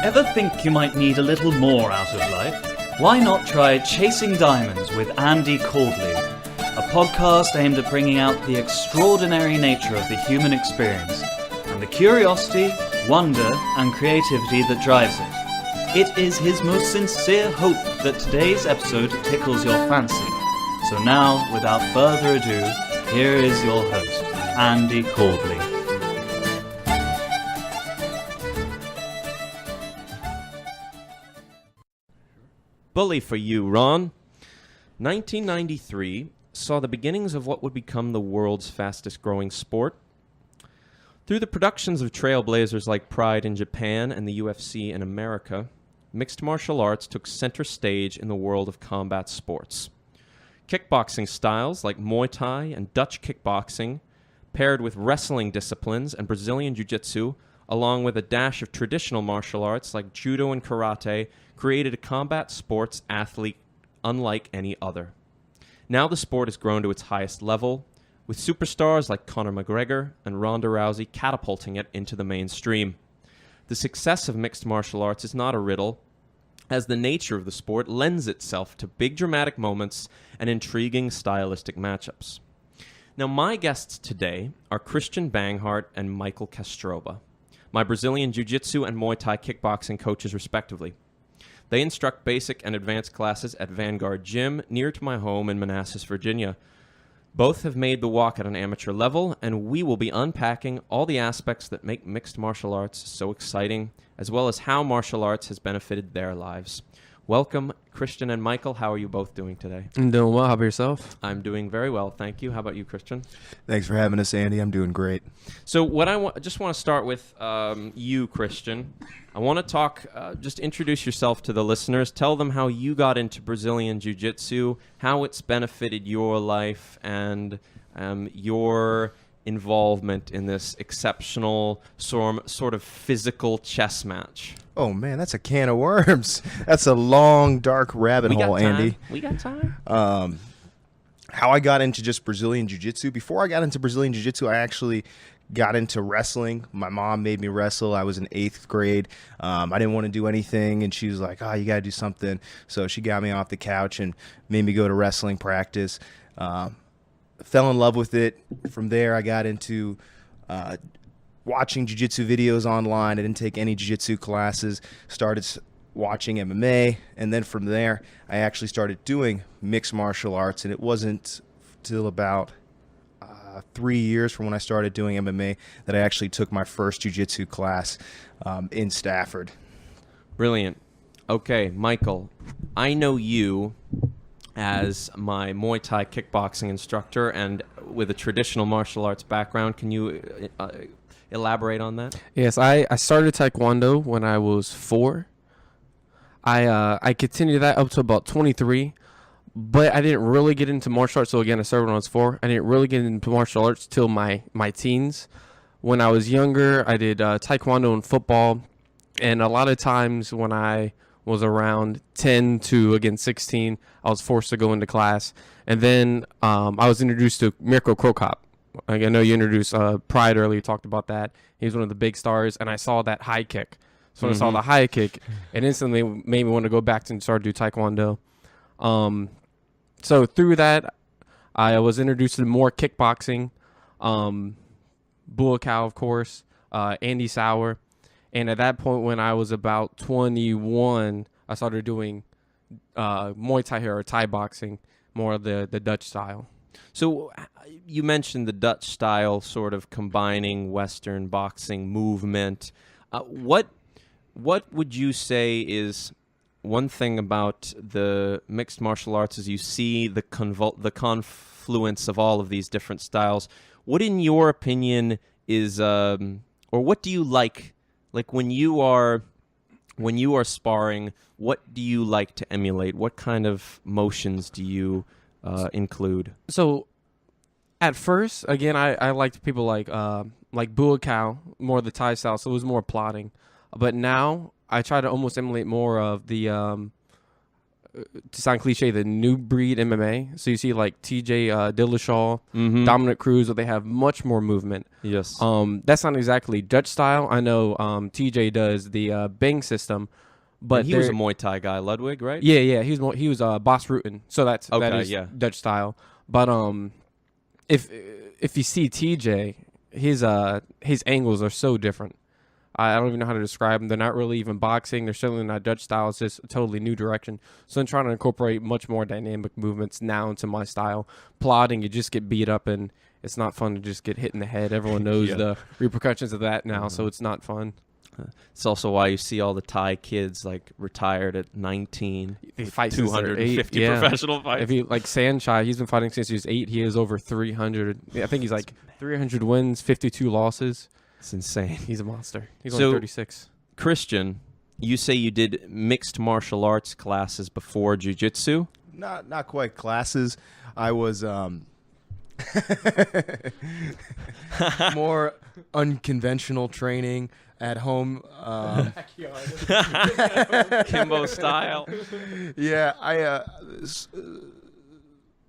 Ever think you might need a little more out of life? Why not try Chasing Diamonds with Andy Caldley, a podcast aimed at bringing out the extraordinary nature of the human experience and the curiosity, wonder, and creativity that drives it. It is his most sincere hope that today's episode tickles your fancy. So now, without further ado, here is your host, Andy Caldley. Bully for you, Ron. 1993 saw the beginnings of what would become the world's fastest growing sport. Through the productions of trailblazers like Pride in Japan and the UFC in America, mixed martial arts took center stage in the world of combat sports. Kickboxing styles like Muay Thai and Dutch kickboxing, paired with wrestling disciplines and Brazilian Jiu-Jitsu, along with a dash of traditional martial arts like judo and karate, created a combat sports athlete unlike any other. Now the sport has grown to its highest level, with superstars like Conor McGregor and Ronda Rousey catapulting it into the mainstream. The success of mixed martial arts is not a riddle, as the nature of the sport lends itself to big dramatic moments and intriguing stylistic matchups. Now my guests today are Christian Banghart and Michael Kastroba, my Brazilian Jiu-Jitsu and Muay Thai Kickboxing coaches respectively. They instruct basic and advanced classes at Banghart Gym near to my home in Manassas, Virginia. Both have made the walk at an amateur level, and we will be unpacking all the aspects that make mixed martial arts so exciting, as well as how martial arts has benefited their lives. Welcome, Christian and Michael. How are you both doing today? I'm doing well. How about yourself? I'm doing very well, thank you. How about you, Christian? Thanks for having us, Andy. I'm doing great. So what I just want to start with you, Christian. I want to talk, just introduce yourself to the listeners. Tell them how you got into Brazilian Jiu-Jitsu, how it's benefited your life, and your involvement in this exceptional sort of physical chess match. Oh, man, that's a can of worms. That's a long, dark rabbit hole, Andy. We got time. How I got into just Brazilian Jiu-Jitsu. Before I got into Brazilian Jiu-Jitsu, I actually got into wrestling. My mom made me wrestle. I was in 8th grade. I didn't want to do anything, and she was like, oh, you got to do something. So she got me off the couch and made me go to wrestling practice. Fell in love with it. From there, I got into watching jiu-jitsu videos online. I didn't take any jiu-jitsu classes. Started watching MMA, and then from there, I actually started doing mixed martial arts, and it wasn't till about 3 years from when I started doing MMA that I actually took my first jiu-jitsu class in Stafford. Brilliant. Okay, Michael, I know you as my Muay Thai kickboxing instructor and with a traditional martial arts background. Can you elaborate on that? Yes, I started Taekwondo when I was 4. I continued that up to about 23, but I didn't really get into martial arts. So again, I started when I was 4. I didn't really get into martial arts till my teens. When I was younger, I did Taekwondo and football, and a lot of times when I was around 10 to, again, 16, I was forced to go into class. And then I was introduced to Mirko Krokop. I know you introduced Pride earlier, you talked about that. He was one of the big stars, and I saw that high kick. So when I saw the high kick, it instantly made me want to go back and start to do Taekwondo. So through that, I was introduced to more kickboxing, Buakaw, of course, Andy Sauer. And at that point, when I was about 21, I started doing Muay Thai or Thai boxing, more of the Dutch style. So you mentioned the Dutch style sort of combining Western boxing movement. What would you say is one thing about the mixed martial arts is you see the confluence of all of these different styles. What, in your opinion, is or what do you like? Like when you are sparring, what do you like to emulate? What kind of motions do you include? So at first, again, I liked people like Buakaw, more of the Thai style, so it was more plotting. But now I try to almost emulate more of the to sound cliche, the new breed MMA. So you see like TJ Dillashaw, Mhm. Dominic Cruz, where they have much more movement. Yes. That's not exactly Dutch style. I know TJ does the Bing system, but And he was a they're- Muay Thai guy, Ludwig, right? yeah, he was Boss Rutan, so that Okay, is yeah. Dutch style. But if you see TJ, his angles are so different. I don't even know how to describe them. They're not really even boxing. They're certainly not Dutch style. It's just a totally new direction. So I'm trying to incorporate much more dynamic movements now into my style. Plotting, you just get beat up, and it's not fun to just get hit in the head. Everyone knows Yeah. the repercussions of that now, so it's not fun. It's also why you see all the Thai kids like retired at 19. They with fight since they're 250 8, yeah. professional fights. If you like Sanchai, he's been fighting since he was 8. He has over 300. I think he's like 300 wins, 52 losses. It's insane. He's a monster. He's So- only 36. Christian, you say you did mixed martial arts classes before jiu-jitsu? Not quite classes. I was more unconventional training at home. Kimbo style. Yeah,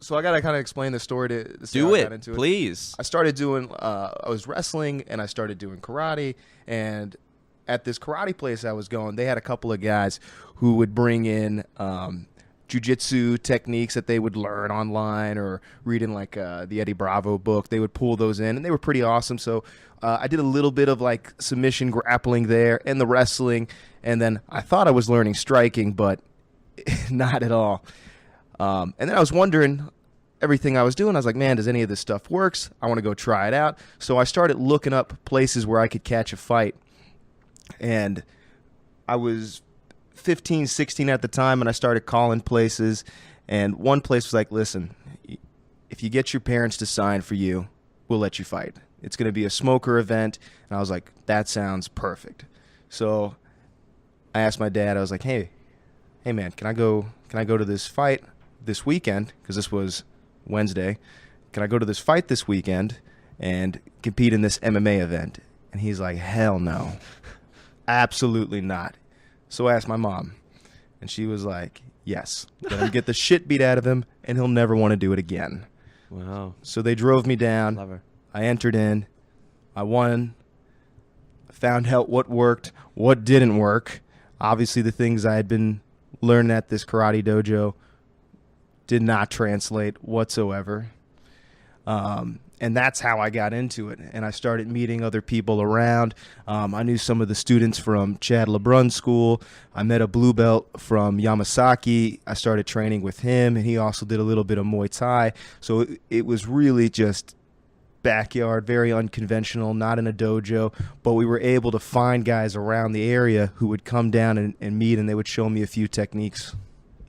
so I gotta kind of explain the story to see Do how I got it, into please. I started doing, I was wrestling and I started doing karate. And at this karate place I was going, they had a couple of guys who would bring in jiu-jitsu techniques that they would learn online or read in like the Eddie Bravo book. They would pull those in and they were pretty awesome. So I did a little bit of like submission grappling there and the wrestling. And then I thought I was learning striking, but not at all. And then I was wondering everything I was doing. I was like, man, does any of this stuff works? I want to go try it out. So I started looking up places where I could catch a fight. And I was 15, 16 at the time, and I started calling places. And one place was like, listen, if you get your parents to sign for you, we'll let you fight. It's going to be a smoker event. And I was like, that sounds perfect. So I asked my dad, I was like, hey man, can I go to this fight this weekend? Because this was Wednesday. Can I go to this fight this weekend and compete in this MMA event? And he's like, hell no. Absolutely not. So I asked my mom, and she was like, yes. Let him get the shit beat out of him, and he'll never want to do it again. Wow. So they drove me down. Love her. I entered in. I won. I found out what worked, what didn't work. Obviously, the things I had been learning at this karate dojo did not translate whatsoever. And that's how I got into it. And I started meeting other people around. I knew some of the students from Chad LeBrun School. I met a blue belt from Yamasaki. I started training with him, and he also did a little bit of Muay Thai. So it was really just backyard, very unconventional, not in a dojo. But we were able to find guys around the area who would come down and meet, and they would show me a few techniques.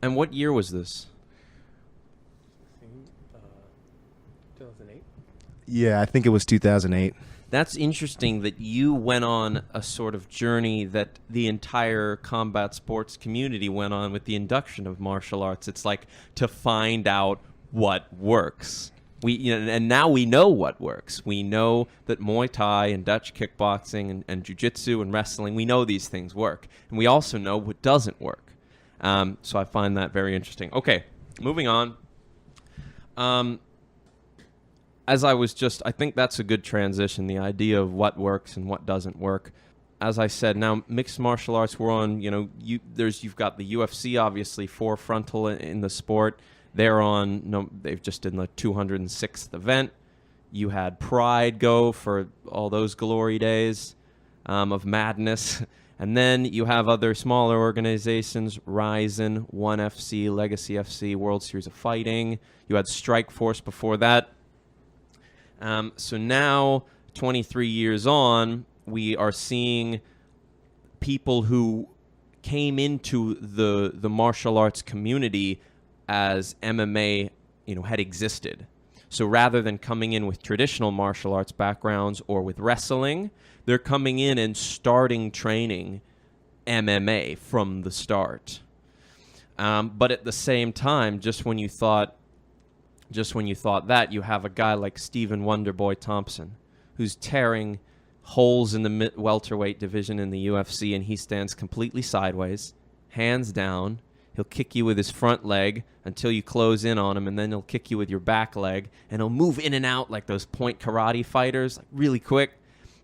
And what year was this? 2008. Yeah, I think it was 2008. That's interesting that you went on a sort of journey that the entire combat sports community went on with the induction of martial arts. It's like to find out what works. And now we know what works. We know that Muay Thai and Dutch kickboxing and jiu-jitsu and wrestling, we know these things work. And we also know what doesn't work. So I find that very interesting. Okay, moving on. As I think that's a good transition, the idea of what works and what doesn't work. As I said, now mixed martial arts, we're on, you've got the UFC, obviously, forefrontal in the sport. They've just done the 206th event. You had Pride go for all those glory days of madness. And then you have other smaller organizations, Ryzen, ONE FC, Legacy FC, World Series of Fighting. You had Strikeforce before that. So now, 23 years on, we are seeing people who came into the martial arts community as MMA, had existed. So rather than coming in with traditional martial arts backgrounds or with wrestling, they're coming in and starting training MMA from the start. But at the same time, just when you thought that, you have a guy like Stephen Wonderboy Thompson, who's tearing holes in the welterweight division in the UFC, and he stands completely sideways, hands down. he'll kick you with his front leg until you close in on him, and then he'll kick you with your back leg, and he'll move in and out like those point karate fighters, like really quick.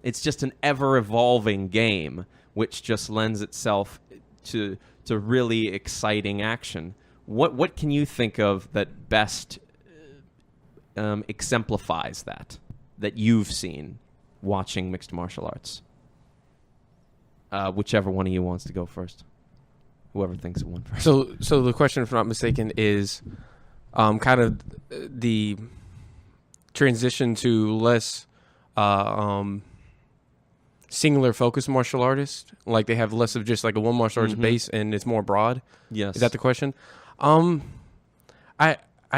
It's just an ever-evolving game, which just lends itself to really exciting action. What can you think of that best exemplifies that you've seen watching mixed martial arts? Whichever one of you wants to go first. Whoever thinks of one first. So the question, if I'm not mistaken, is kind of the transition to less singular focus martial artist. Like they have less of just like a one martial arts base and it's more broad. Yes. Is that the question? I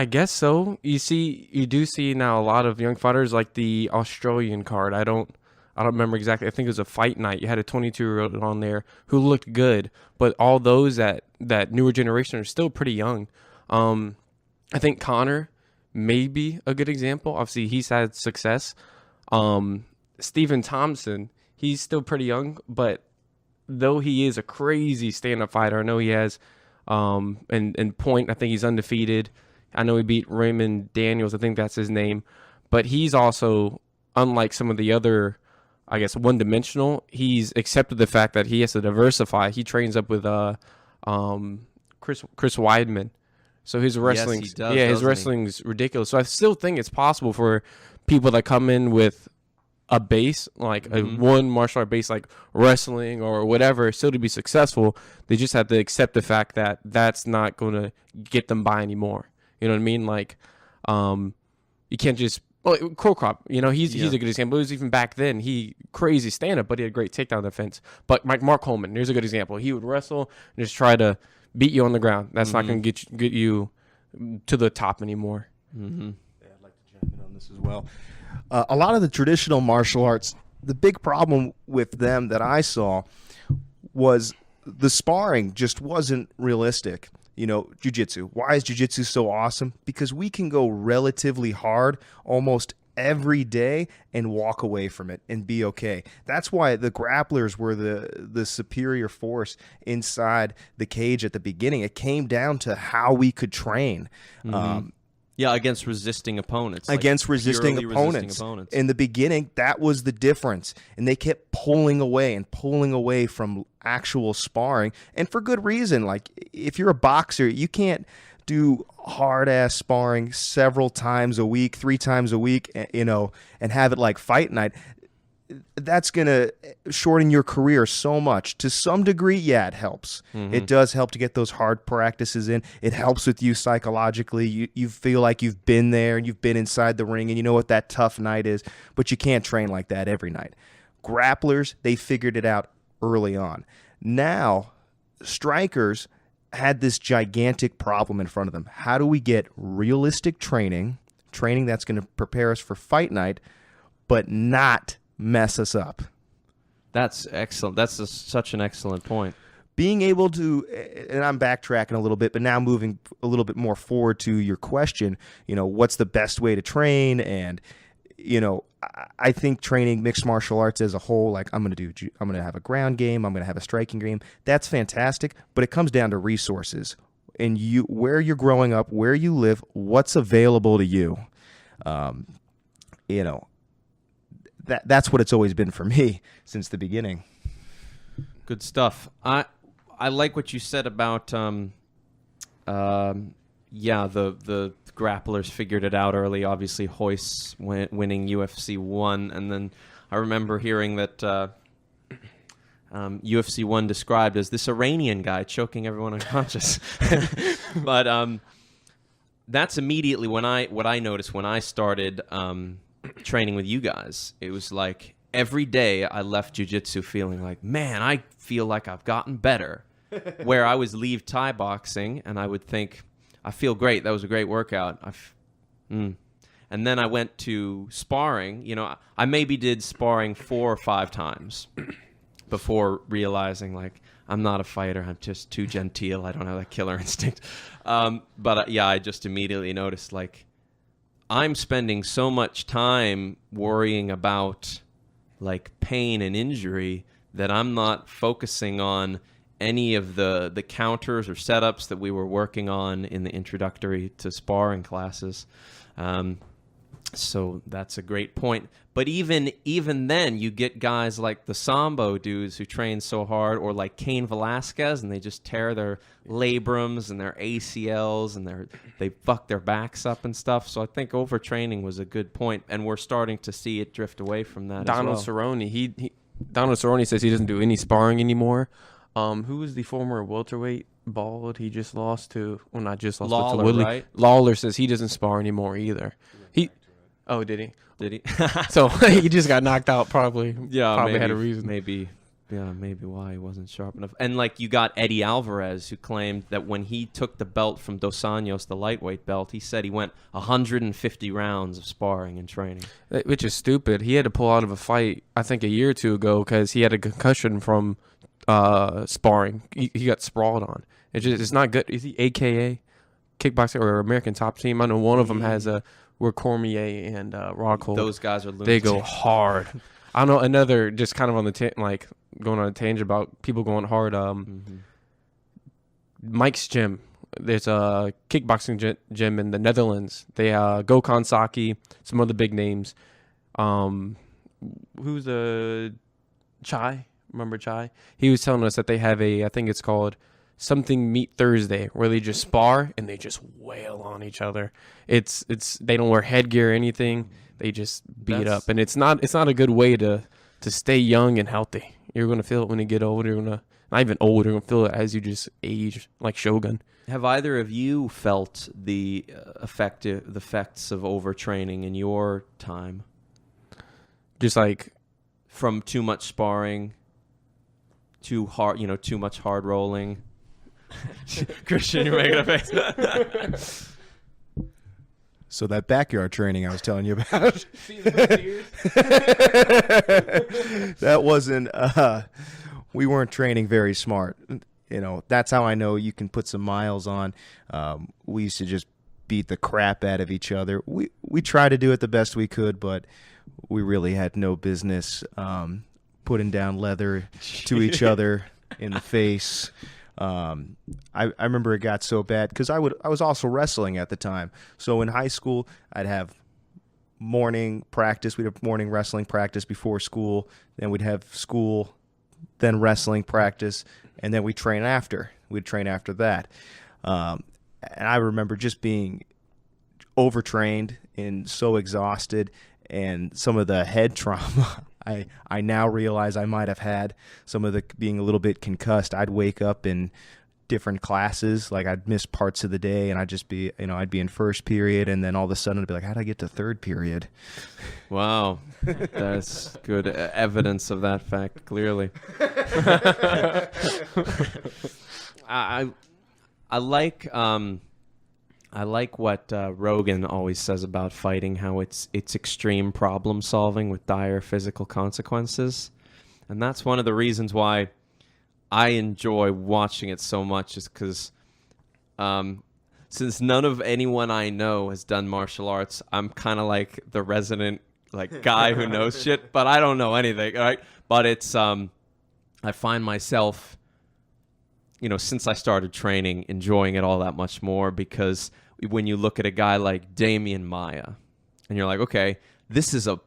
guess so. You do see now a lot of young fighters like the Australian card. I don't remember exactly. I think it was a fight night. You had a 22-year-old on there who looked good, but all those that newer generation are still pretty young. I think Connor may be a good example. Obviously, he's had success. Stephen Thompson, he's still pretty young, but though he is a crazy stand-up fighter, I know he has and point, I think he's undefeated. I know he beat Raymond Daniels. I think that's his name. But he's also, unlike some of the other, I guess, one-dimensional, he's accepted the fact that he has to diversify. He trains up with Chris Weidman. So his wrestling, his wrestling's ridiculous. So I still think it's possible for people that come in with a base, like a one martial art base, like wrestling or whatever, still to be successful. They just have to accept the fact that that's not going to get them by anymore. You know what I mean? Like, you can't just, Crow Crop, he's a good example. It was even back then, he crazy stand-up, but he had great takedown defense. But Mark Holman, here's a good example. He would wrestle and just try to beat you on the ground. That's not going to get you to the top anymore. Yeah, I'd like to jump in on this as well. A lot of the traditional martial arts, the big problem with them that I saw was the sparring just wasn't realistic. Jiu-jitsu. Why is jiu-jitsu so awesome? Because we can go relatively hard almost every day and walk away from it and be okay. That's why the grapplers were the superior force inside the cage at the beginning. It came down to how we could train. Against resisting opponents. Against resisting opponents. In the beginning, that was the difference. And they kept pulling away from actual sparring. And for good reason. Like, if you're a boxer, you can't do hard-ass sparring several times a week, 3 times a week, and have it like fight night. That's going to shorten your career so much. To some degree, yeah, it helps. It does help to get those hard practices in. It helps with you psychologically. You feel like you've been there and you've been inside the ring and you know what that tough night is, but you can't train like that every night. Grapplers, they figured it out early on. Now, strikers had this gigantic problem in front of them. How do we get realistic training that's going to prepare us for fight night, but not mess us up? That's excellent. That's such an excellent point. Being able to, and I'm backtracking a little bit, but now moving a little bit more forward to your question, what's the best way to train? And, I think training mixed martial arts as a whole, like I'm going to have a ground game, I'm going to have a striking game. That's fantastic, but it comes down to resources and where you're growing up, where you live, what's available to you. That's what it's always been for me since the beginning. Good stuff. I like what you said about the grapplers figured it out early. Obviously, Hoist winning UFC 1, and then I remember hearing that UFC 1 described as this Iranian guy choking everyone unconscious. But that's immediately what I noticed when I started training with you guys. It was like every day I left jiu-jitsu feeling like, man, I feel like I've gotten better. Where I was leave Thai boxing and I would think, I feel great. That was a great workout. And then I went to sparring. I maybe did sparring 4 or 5 times before realizing, like, I'm not a fighter. I'm just too genteel. I don't have that killer instinct. I just immediately noticed, like, I'm spending so much time worrying about, like, pain and injury that I'm not focusing on any of the counters or setups that we were working on in the introductory to sparring classes. So that's a great point. But even then, you get guys like the Sambo dudes who train so hard, or like Cain Velasquez, and they just tear their labrums and their ACLs, and they fuck their backs up and stuff. So I think overtraining was a good point, and we're starting to see it drift away from that. Donald as well. Cerrone, Donald Cerrone says he doesn't do any sparring anymore. Who was the former welterweight bald he just lost to? Well, not just lost, but to Lawler, Woodley. right? Lawler says he doesn't spar anymore either. Oh, did he? Did he? So he just got knocked out. Probably. Yeah, probably maybe, had a reason. Maybe why he wasn't sharp enough. And like you got Eddie Alvarez, who claimed that when he took the belt from Dos Anjos, the lightweight belt, he said he went 150 rounds of sparring and training. Which is stupid. He had to pull out of a fight, I think, a year or two ago because he had a concussion from sparring. He got sprawled on. It's not good. Is he AKA kickboxing or American Top Team? I know one of them has where Cormier and Rockhold. Those guys are lunatics. They go hard. I know another, just kind of on the like going on a tangent about people going hard. Mike's gym. There's a kickboxing gym in the Netherlands. They Gokhan Saki, some other big names. Who's Chai? Remember Chai? He was telling us that they have I think it's called something Meat Thursday, where they just spar and they just wail on each other. It's they don't wear headgear or anything. They just beat up, and it's not a good way to stay young and healthy. You're gonna feel it when you get older. You're gonna not even older. You're gonna feel it as you just age, like Shogun. Have either of you felt the effects of overtraining in your time? Just like from too much sparring, too much hard rolling. Christian, you're making a face. So that backyard training I was telling you about, that wasn't, we weren't training very smart. That's how I know you can put some miles on. We used to just beat the crap out of each other. We tried to do it the best we could, but we really had no business putting down leather to each other in the face. I remember it got so bad because I was also wrestling at the time. So in high school, I'd have morning practice. We'd have morning wrestling practice before school. Then we'd have school, then wrestling practice, and then we'd train after. We'd train after that. And I remember just being overtrained and so exhausted, and some of the head trauma I now realize I might have had, some of the being a little bit concussed. I'd wake up in different classes, like I'd miss parts of the day, and I'd just be, I'd be in first period, and then all of a sudden I'd be like, how'd I get to third period? Wow, that's good evidence of that fact, clearly. I like what Rogan always says about fighting, how it's extreme problem solving with dire physical consequences. And that's one of the reasons why I enjoy watching it so much, is because since none of anyone I know has done martial arts, I'm kind of like the resident guy who knows shit, but I don't know anything, right? But it's I find myself, since I started training, enjoying it all that much more, because when you look at a guy like Damian Maia and you're like, okay, this is a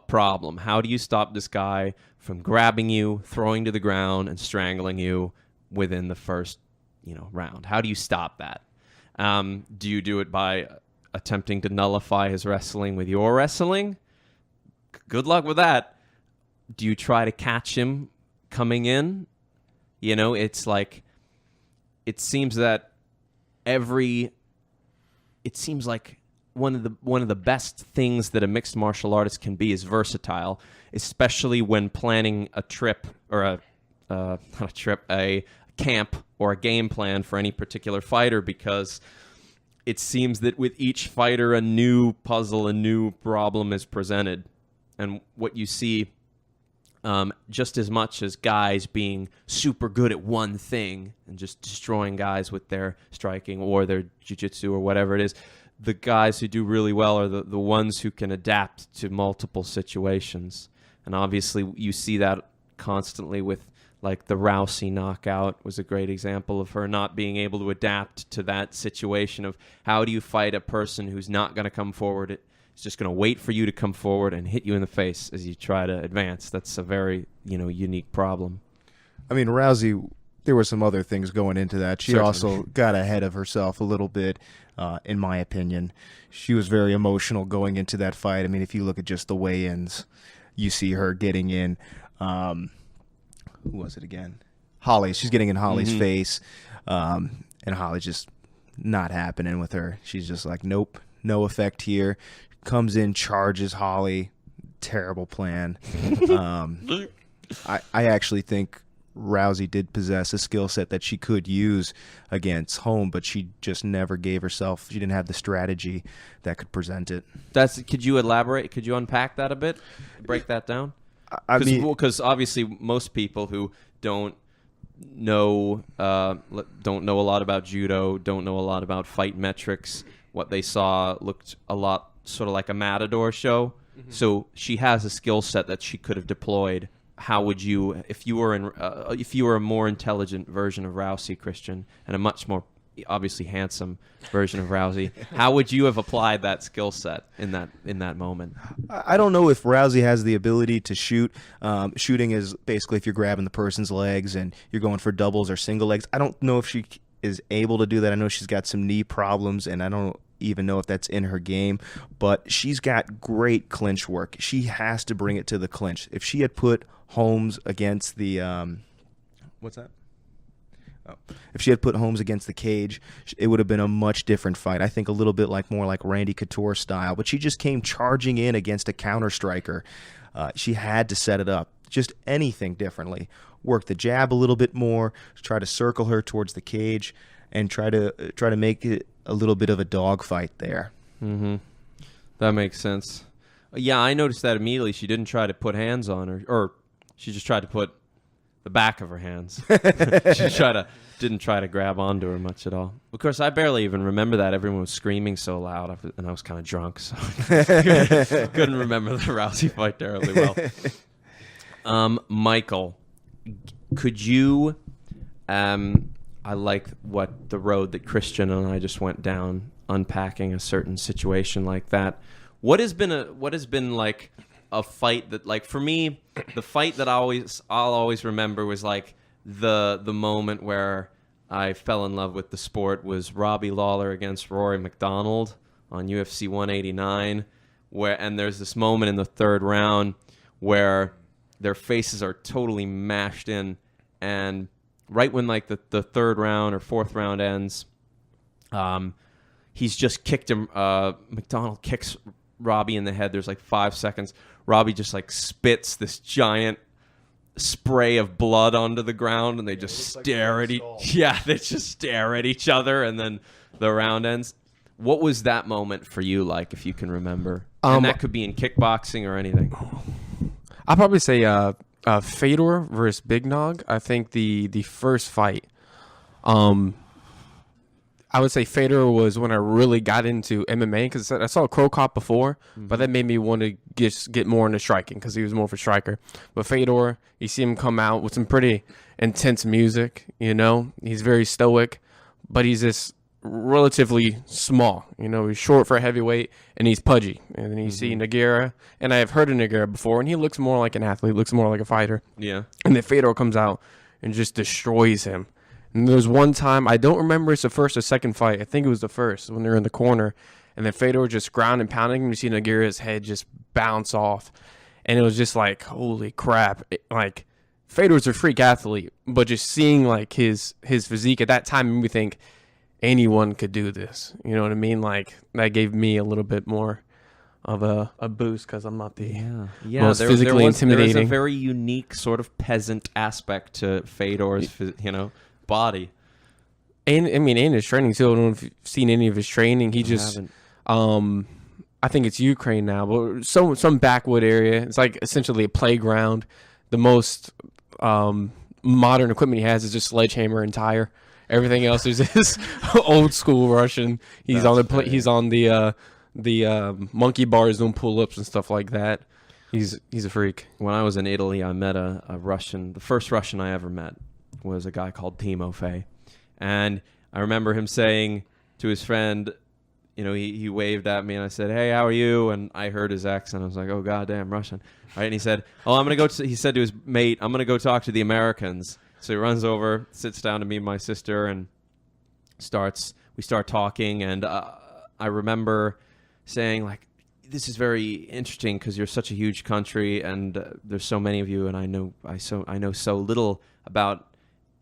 problem. How do you stop this guy from grabbing you, throwing to the ground, and strangling you within the first, round? How do you stop that? Do you do it by attempting to nullify his wrestling with your wrestling? Good luck with that. Do you try to catch him coming in? It's like, it seems like one of the best things that a mixed martial artist can be is versatile, especially when planning a trip or a camp or a game plan for any particular fighter, because it seems that with each fighter a new puzzle, a new problem is presented. And what you see, just as much as guys being super good at one thing and just destroying guys with their striking or their jiu-jitsu or whatever it is, the guys who do really well are the ones who can adapt to multiple situations. And obviously you see that constantly with, like, the Rousey knockout was a great example of her not being able to adapt to that situation of how do you fight a person who's not going to come forward. It's just going to wait for you to come forward and hit you in the face as you try to advance. That's a very, unique problem. I mean, Rousey, there were some other things going into that. She Certainly. also got ahead of herself a little bit, in my opinion. She was very emotional going into that fight. I mean, if you look at just the weigh-ins, you see her getting in. Who was it again? Holly. She's getting in Holly's face, and Holly just not happening with her. She's just like, nope, no effect here. Comes in, charges Holly. Terrible plan. I actually think Rousey did possess a skill set that she could use against Holm, but she just never gave herself. She didn't have the strategy that could present it. Could you elaborate? Could you unpack that a bit? Break that down? Because obviously most people who don't know a lot about judo, don't know a lot about fight metrics, what they saw looked a lot sort of like a Matador show. So she has a skill set that she could have deployed. How would you, if you were a more intelligent version of Rousey, Christian, and a much more obviously handsome version of Rousey, how would you have applied that skill set in that moment? I don't know if Rousey has the ability to shoot. Shooting is basically if you're grabbing the person's legs and you're going for doubles or single legs. I don't know if she is able to do that. I know she's got some knee problems, and I don't even know if that's in her game, but she's got great clinch work. She has to bring it to the clinch. If she had put Holmes against the if she had put Holmes against the cage, it would have been a much different fight. I think a little bit more like Randy Couture style, but she just came charging in against a counter striker. She had to set it up, just anything differently. Work the jab a little bit more, try to circle her towards the cage, and try to make it a little bit of a dogfight there. Mm-hmm. That makes sense. Yeah, I noticed that immediately. She didn't try to put hands on her, or she just tried to put the back of her hands. She didn't try to grab onto her much at all. Of course, I barely even remember that. Everyone was screaming so loud, and I was kind of drunk, so couldn't remember the Rousey fight terribly well. Michael, could you... I like the road that Christian and I just went down, unpacking a certain situation like that. What has been like a fight that, like, for me, the fight that I'll always remember was like the moment where I fell in love with the sport was Robbie Lawler against Rory McDonald on UFC 189, and there's this moment in the third round where their faces are totally mashed in, and right when like the third round or fourth round ends, he's just kicked him. McDonald kicks Robbie in the head. There's like 5 seconds. Robbie just like spits this giant spray of blood onto the ground, and they just stare at each other, and then the round ends. What was that moment for you like, if you can remember? And that could be in kickboxing or anything. I'll probably say Fedor versus Big Nog. I think the first fight, I would say Fedor was when I really got into MMA, because I saw Crow Cop before, but that made me want to get more into striking because he was more of a striker. But Fedor, you see him come out with some pretty intense music, He's very stoic, but he's just relatively small. He's short for a heavyweight, and he's pudgy. And then you see Nogueira, and I have heard of Nogueira before, and he looks more like an athlete, looks more like a fighter. Yeah. And then Fedor comes out and just destroys him. And there's one time, I don't remember it's the first or second fight. I think it was the first, when they're in the corner. And then Fedor just ground and pounding, and you see Nogueira's head just bounce off. And it was just like, holy crap. Fedor's a freak athlete, but just seeing like his physique at that time made me think anyone could do this. You know what I mean? Like, that gave me a little bit more of a boost, because I'm not the most physically intimidating. There was a very unique sort of peasant aspect to Fedor's, body. And I mean, in his training too. I don't know if you've seen any of his training. He just, I think it's Ukraine now, but some backwood area. It's like essentially a playground. The most modern equipment he has is just sledgehammer and tire. Everything else is this old school Russian. He's on the monkey bars doing pull ups and stuff like that. He's a freak. When I was in Italy, I met a Russian. The first Russian I ever met was a guy called Timofey. And I remember him saying to his friend, you know, he waved at me and I said, "Hey, how are you?" And I heard his accent. I was like, "Oh, goddamn Russian." Right? And he said, "Oh, I'm going to go," he said to his mate, "I'm going to go talk to the Americans." So he runs over, sits down to me and my sister, and we start talking. And I remember saying, like, this is very interesting because you're such a huge country and there's so many of you, and I know so little about,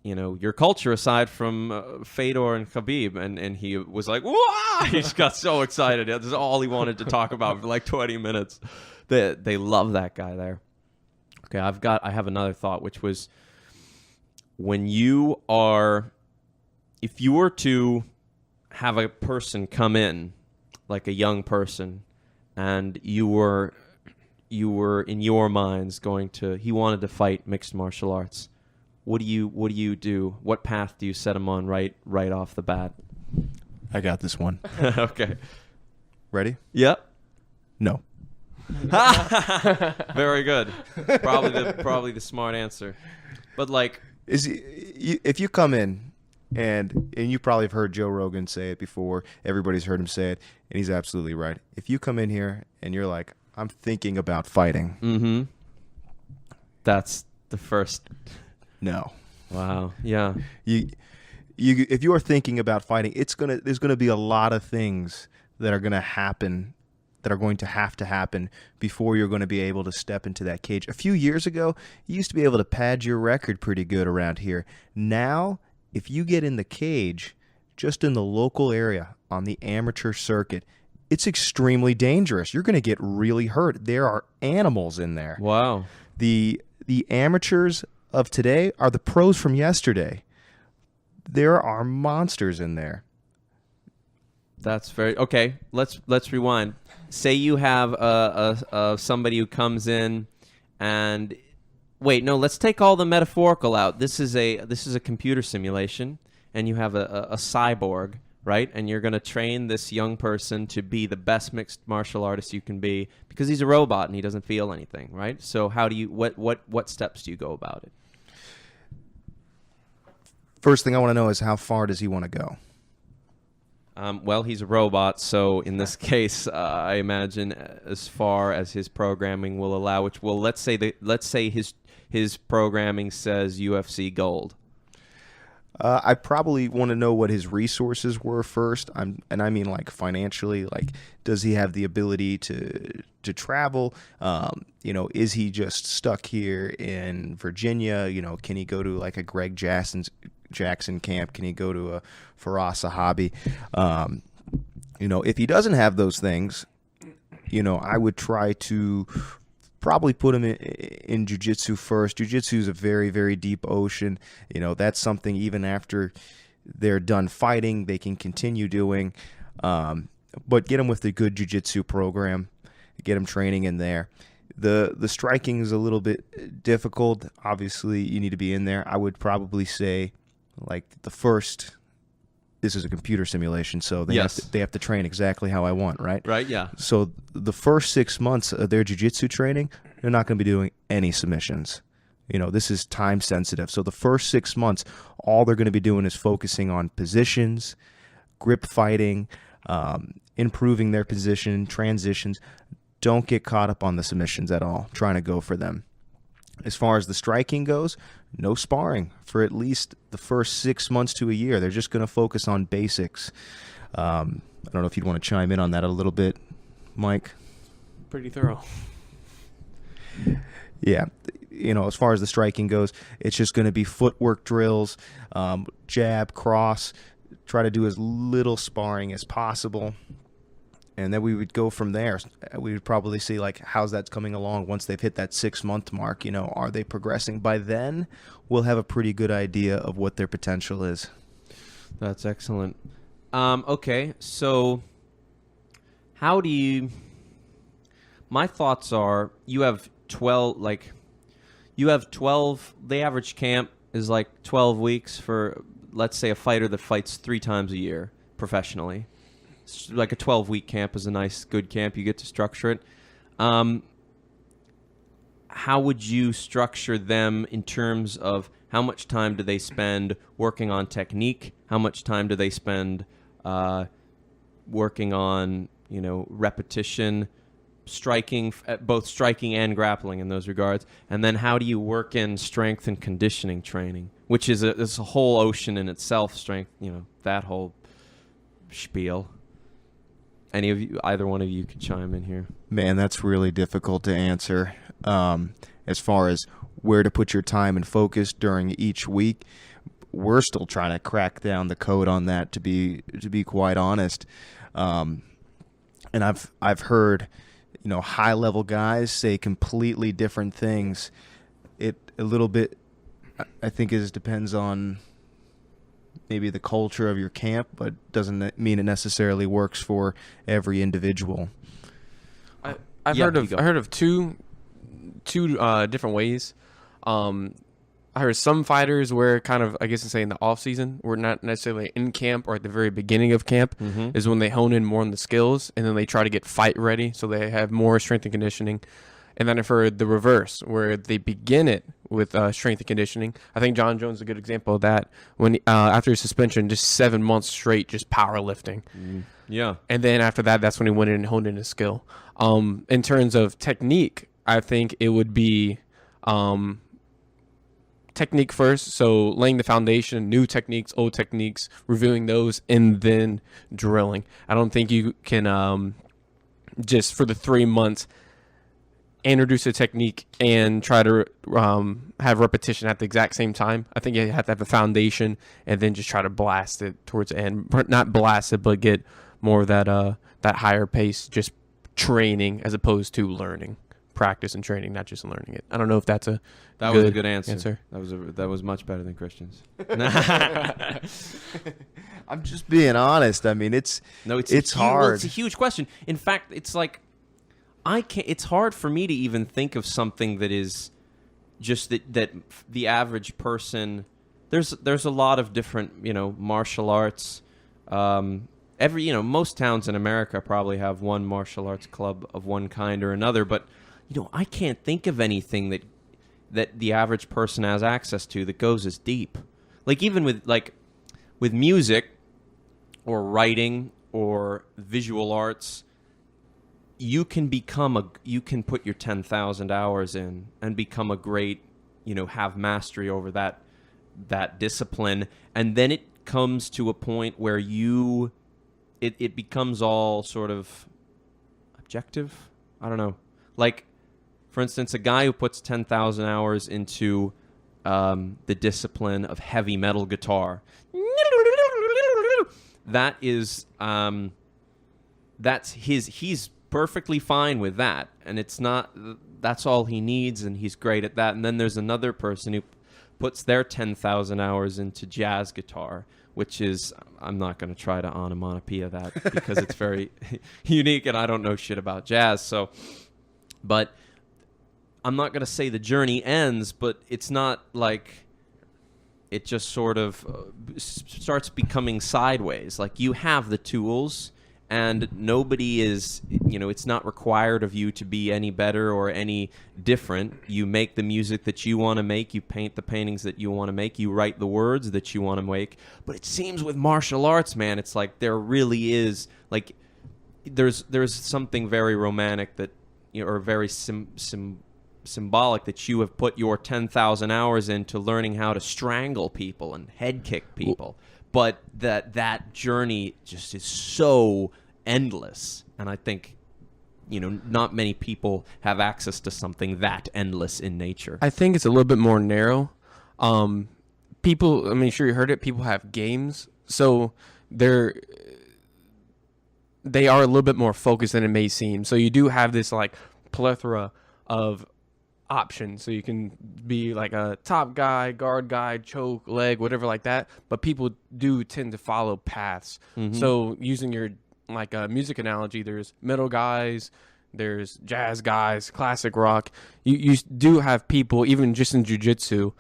you know, your culture aside from Fedor and Khabib. And he was like, "Whoa!" He just got so excited. This is all he wanted to talk about for like 20 minutes. They love that guy there. Okay, I have another thought, which was, if you were to have a person come in, like a young person, and you were in your minds he wanted to fight mixed martial arts, what do you do? What path do you set him on right off the bat? I got this one. Okay. Ready? Yep. No. Very good. Probably the smart answer. But like, if you come in and you probably have heard Joe Rogan say it before, everybody's heard him say it, and he's absolutely right. If you come in here and you're like, "I'm thinking about fighting," that's the first. No. Wow. Yeah. If you are thinking about fighting, there's gonna be a lot of things that are gonna happen, that are going to happen before you're going to be able to step into that cage. A few years ago, you used to be able to pad your record pretty good around here. Now, if you get in the cage, just in the local area on the amateur circuit, it's extremely dangerous. You're going to get really hurt. There are animals in there. Wow. The amateurs of today are the pros from yesterday. There are monsters in there. That's very okay. Let's rewind. Say you have somebody who comes in, and wait, no. Let's take all the metaphorical out. This is a computer simulation, and you have a cyborg, right? And you're going to train this young person to be the best mixed martial artist you can be, because he's a robot and he doesn't feel anything, right? So how do you what steps do you go about it? First thing I want to know is, how far does he want to go? Well, he's a robot, so in this case, I imagine as far as his programming will allow, which will let's say his programming says UFC gold. I probably want to know what his resources were first. I mean like financially, like does he have the ability to travel? Is he just stuck here in Virginia? Can he go to like a Greg Jackson camp? Can he go to a Faraz Sahabi? If he doesn't have those things, I would try to probably put him in jiu-jitsu first. Jiu-jitsu is a very, very deep ocean. That's something even after they're done fighting, they can continue doing. But get him with a good jiu-jitsu program. Get him training in there. The striking is a little bit difficult. Obviously, you need to be in there. I would probably say, like, this is a computer simulation, so they have to train exactly how I want, right? Right, yeah. So the first 6 months of their jiu-jitsu training, they're not going to be doing any submissions. This is time sensitive. So the first 6 months, all they're going to be doing is focusing on positions, grip fighting, improving their position, transitions. Don't get caught up on the submissions at all, trying to go for them. As far as the striking goes, no sparring for at least the first 6 months to a year. They're just going to focus on basics. I don't know if you'd want to chime in on that a little bit, Mike. Pretty thorough. Yeah. As far as the striking goes, it's just going to be footwork drills, jab, cross, try to do as little sparring as possible. And then we would go from there. We would probably see, like, how's that coming along once they've hit that 6 month mark. Are they progressing? By then, we'll have a pretty good idea of what their potential is. That's excellent. Okay, so how do you... My thoughts are, you have 12, the average camp is like 12 weeks for, let's say, a fighter that fights 3 times a year professionally. Like a 12-week camp is a nice, good camp. You get to structure it. how would you structure them in terms of how much time do they spend working on technique? How much time do they spend working on, repetition, striking, both striking and grappling in those regards? And then how do you work in strength and conditioning training, which is a whole ocean in itself, strength, that whole spiel. Either one of you could chime in here. Man, that's really difficult to answer. As far as where to put your time and focus during each week, we're still trying to crack down the code on that. To be quite honest, and I've heard, high level guys say completely different things. It a little bit, I think, depends on maybe the culture of your camp, but doesn't mean it necessarily works for every individual. I've heard of two different ways. I heard some fighters where kind of, I guess in saying the off season, we're not necessarily in camp or at the very beginning of camp, is when they hone in more on the skills, and then they try to get fight ready, so they have more strength and conditioning. And then I've heard the reverse, where they begin it with strength and conditioning. I think John Jones is a good example of that. When after his suspension, just 7 months straight, just powerlifting. Yeah. And then after that, that's when he went in and honed in his skill. In terms of technique, I think it would be technique first. So laying the foundation, new techniques, old techniques, reviewing those, and then drilling. I don't think you can just for the 3 months introduce a technique and try to have repetition at the exact same time. I think you have to have a foundation and then just try to blast it towards the end. Not blast it, but get more of that higher pace, just training as opposed to learning. Practice and training, not just learning it. I don't know if that was a good answer. That was much better than Christian's. I'm just being honest. I mean, it's hard. Well, it's a huge question. In fact, it's like it's hard for me to even think of something that is just that the average person. There's a lot of different martial arts. Most towns in America probably have one martial arts club of one kind or another, but I can't think of anything that the average person has access to that goes as deep. Like even with music or writing or visual arts, you can put your 10,000 hours in and become a great, have mastery over that discipline, and then it comes to a point where it becomes all sort of objective. I don't know. Like, for instance, a guy who puts 10,000 hours into the discipline of heavy metal guitar, that is, he's perfectly fine with that, and that's all he needs, and he's great at that. And then there's another person who puts their 10,000 hours into jazz guitar, which is, I'm not going to try to onomatopoeia that because it's very unique, and I don't know shit about jazz. But I'm not going to say the journey ends, but it's not like it just sort of starts becoming sideways. Like, you have the tools, and nobody is, it's not required of you to be any better or any different. You make the music that you want to make. You paint the paintings that you want to make. You write the words that you want to make. But it seems with martial arts, man, it's like there really is, like, there's something very romantic that, or very symbolic that you have put your 10,000 hours into learning how to strangle people and head kick people. But that journey just is so endless. And I think, not many people have access to something that endless in nature. I think it's a little bit more narrow. People, sure you heard it, people have games. So they are a little bit more focused than it may seem. So you do have this like plethora of options. So you can be like a top guy, guard guy, choke, leg, whatever like that. But people do tend to follow paths. So using your music analogy, there's metal guys, there's jazz guys, classic rock. You do have people, even just in jiu-jitsu,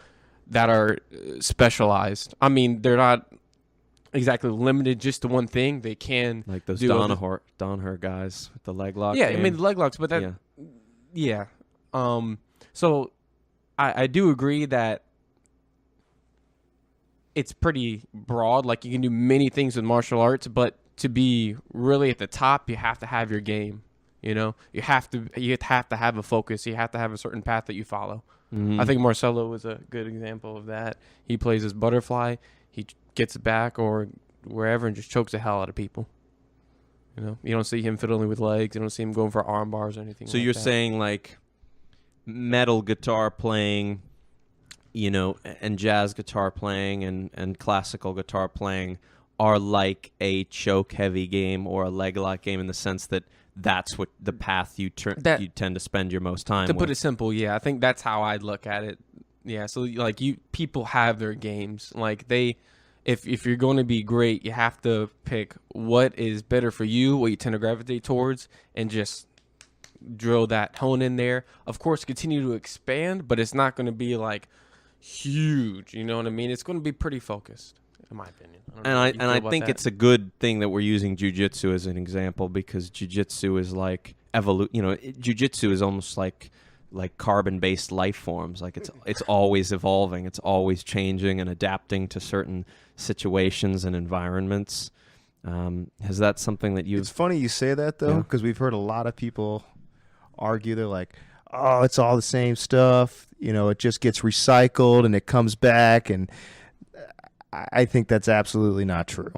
that are specialized. They're not exactly limited just to one thing. They can like those Donahue guys with the leg lock. Yeah, game. the leg locks, but that yeah. So I do agree that it's pretty broad. Like, you can do many things with martial arts, but to be really at the top, you have to have your game. You know, you have to have a focus. You have to have a certain path that you follow. Mhm. I think Marcelo was a good example of that. He plays his butterfly. He gets back or wherever and just chokes the hell out of people. You know, you don't see him fiddling with legs. You don't see him going for arm bars or anything. So like you're that. saying like metal guitar playing, you know, and jazz guitar playing and classical guitar playing are like a choke heavy game or a leg lock game in the sense that that's what the path you tend to spend your most time To with. put it simple, yeah, I think that's how I'd look at it. Yeah, so like people have their games. Like if you're going to be great, you have to pick what is better for you, what you tend to gravitate towards, and just drill that hone in there. Of course, continue to expand, but it's not going to be like huge. You know what I mean? It's going to be pretty focused, in my opinion. I think it's a good thing that we're using jiu-jitsu as an example, because jiu-jitsu is like jiu-jitsu is almost like carbon-based life forms. Like it's always evolving, it's always changing and adapting to certain situations and environments. Is that something that It's funny you say that, though, because we've heard a lot of people argue. They're like, oh, it's all the same stuff. You know, it just gets recycled and it comes back. And I think that's absolutely not true.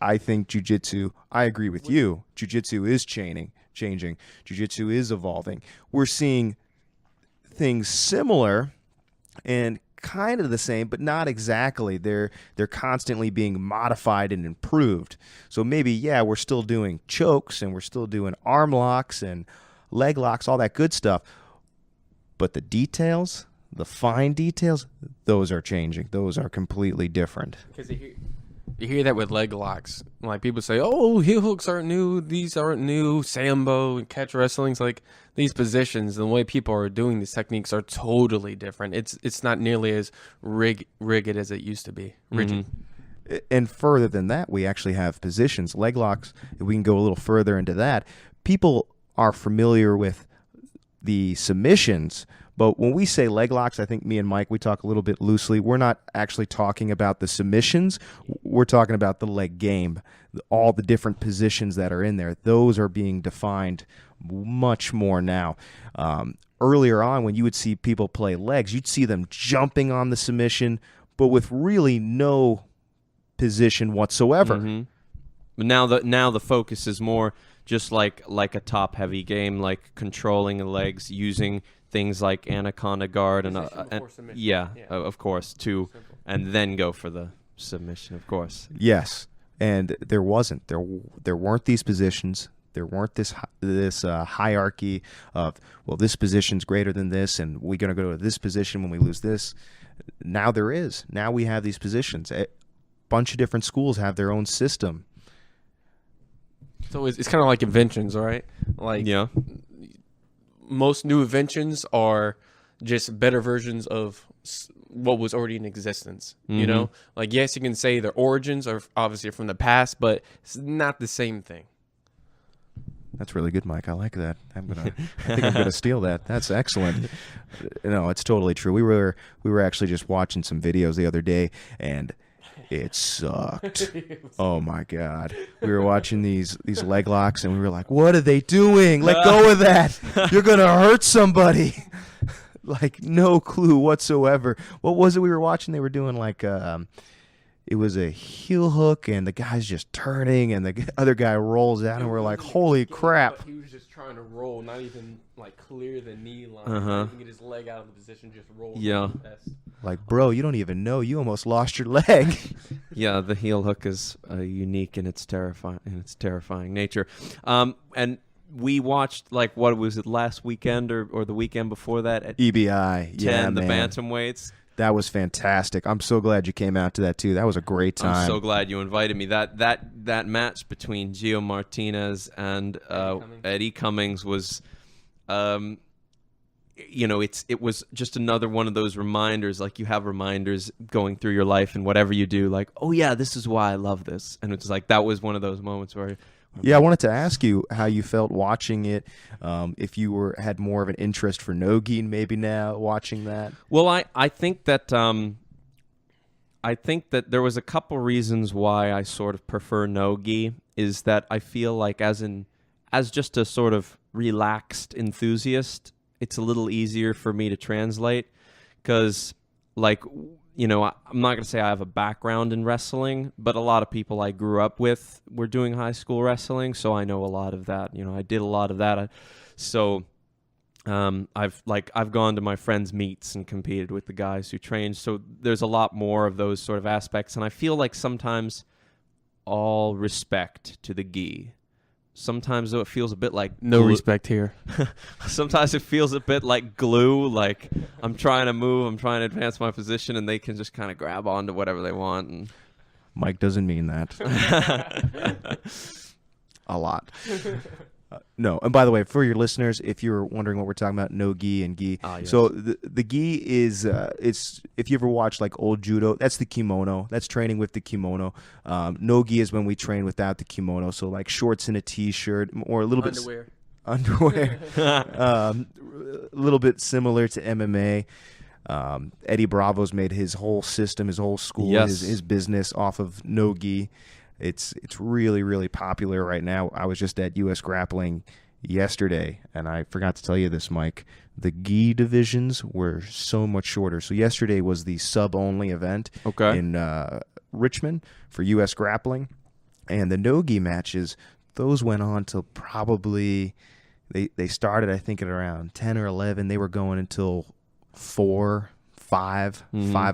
I think jiu-jitsu, I agree with you. Jiu-jitsu is changing. Jiu-jitsu is evolving. We're seeing things similar and kind of the same, but not exactly. They're constantly being modified and improved. So maybe, yeah, we're still doing chokes and we're still doing arm locks and leg locks, all that good stuff. But the details, the fine details, those are changing. Those are completely different. Because you hear that with leg locks. Like, people say, oh, heel hooks aren't new. These aren't new. Sambo and catch wrestling's like these positions. The way people are doing these techniques are totally different. It's not nearly as rigid as it used to be. Rigid. Mm-hmm. And further than that, we actually have positions. Leg locks, if we can go a little further into that, people are familiar with the submissions. But when we say leg locks, I think me and Mike, we talk a little bit loosely. We're not actually talking about the submissions. We're talking about the leg game, all the different positions that are in there. Those are being defined much more now. Earlier on, when you would see people play legs, you'd see them jumping on the submission, but with really no position whatsoever. Mm-hmm. But now the focus is more just like a top heavy game, like controlling the legs, using things like anaconda guard and of course, and then go for the submission, of course. Yes, and there weren't these positions. There weren't this hierarchy of, well, this position's greater than this, and we're going to go to this position when we lose this. Now there is. Now we have these positions. A bunch of different schools have their own system. So it's kind of like inventions, right? Like, Yeah. most new inventions are just better versions of what was already in existence. You know, like, yes, you can say their origins are obviously from the past, but it's not the same thing. That's really good, Mike. I like that. I think I'm gonna steal that. That's excellent. No, it's totally true. We were actually just watching some videos the other day, and it sucked. Oh my God. We were watching these leg locks and we were like, what are they doing? Let go of that. You're going to hurt somebody. Like, no clue whatsoever. What was it we were watching? They were doing like, it was a heel hook and the guy's just turning and the other guy rolls out and we're like, holy crap. He was just trying to roll, not even like clear the knee line. Not even get his leg out of the position, just roll. Yeah. Like, bro, you don't even know. You almost lost your leg. Yeah, the heel hook is unique in its terrifying nature. And we watched, like, what was it, last weekend or the weekend before that at EBI, 10, the man. bantamweights. That was fantastic. I'm so glad you came out to that too. That was a great time. I'm so glad you invited me. That match between Gio Martinez and Eddie Cummings was, it was just another one of those reminders. Like, you have reminders going through your life and whatever you do, like, oh yeah, this is why I love this. And it's like, that was one of those moments where Yeah, I wanted to ask you how you felt watching it. If you had more of an interest for no-gi maybe now watching that. Well, I think that there was a couple reasons why I sort of prefer no-gi. Is that I feel like as just a sort of relaxed enthusiast, it's a little easier for me to translate because, like, I'm not going to say I have a background in wrestling, but a lot of people I grew up with were doing high school wrestling, so I know a lot of that. I did a lot of that. I've gone to my friends' meets and competed with the guys who trained, so there's a lot more of those sort of aspects, and I feel like sometimes, all respect to the gi, sometimes though it feels a bit like No respect here. Sometimes it feels a bit like glue, like I'm trying to move, I'm trying to advance my position, and they can just kind of grab onto whatever they want. And Mike doesn't mean that. A lot. No, and by the way, for your listeners, if you're wondering what we're talking about, no gi and gi. Yes. So the gi is it's if you ever watch like old judo, that's the kimono. That's training with the kimono. No gi is when we train without the kimono. So like shorts and a t-shirt, or a little underwear. A little bit similar to MMA. Eddie Bravo's made his whole system, his whole school, Yes. his business off of no gi. It's really, really popular right now. I was just at U.S. Grappling yesterday, and I forgot to tell you this, Mike. The gi divisions were so much shorter. So yesterday was the sub-only event in Richmond for U.S. Grappling, and the no-gi matches, those went on till probably they started, I think, at around 10 or 11. They were going until 5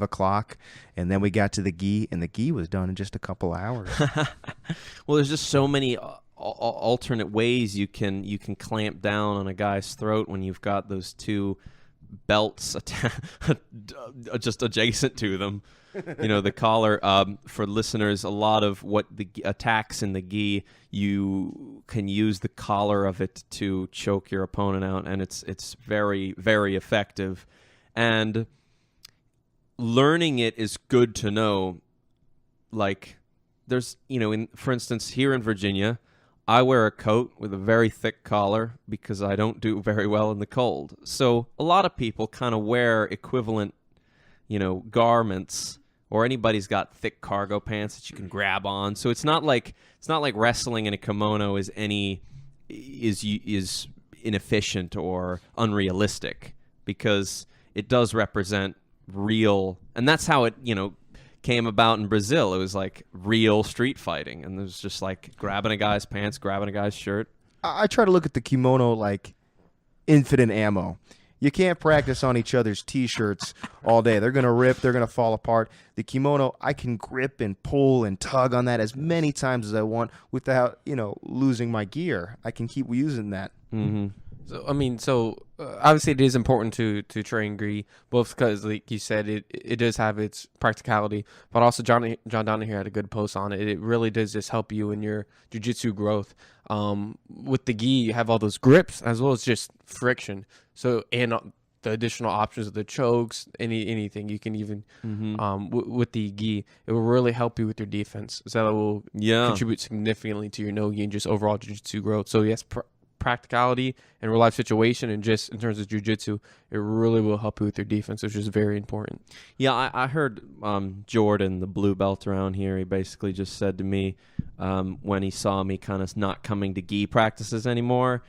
o'clock, and then we got to the gi, and the gi was done in just a couple hours. Well, there's just so many alternate ways you can clamp down on a guy's throat when you've got those two belts just adjacent to them. The collar. For listeners, a lot of what the attacks in the gi, you can use the collar of it to choke your opponent out, and it's very, very effective. And learning it is good to know. Like, there's, for instance, here in Virginia, I wear a coat with a very thick collar because I don't do very well in the cold. So a lot of people kind of wear equivalent, garments, or anybody's got thick cargo pants that you can grab on. So it's not like wrestling in a kimono is inefficient or unrealistic, because it does represent real, and that's how it came about in Brazil. It was like real street fighting, and it was just like grabbing a guy's pants, grabbing a guy's shirt. I try to look at the kimono like infinite ammo. You can't practice on each other's t-shirts all day. They're going to rip, they're going to fall apart. The kimono, I can grip and pull and tug on that as many times as I want without, losing my gear. I can keep using that. Mm-hmm. So obviously it is important to train gi, both because, like you said, it does have its practicality, but also John Donahue had a good post on it. It really does just help you in your jiu-jitsu growth. With the gi, you have all those grips as well as just friction. So, and the additional options of the chokes, anything you can even with the gi, it will really help you with your defense. So that will contribute significantly to your no-gi and just overall jiu-jitsu growth. So yes, practicality and real life situation, and just in terms of jiu-jitsu, it really will help you with your defense, which is very important. Yeah, I heard Jordan, the blue belt around here, he basically just said to me when he saw me kind of not coming to gi practices anymore,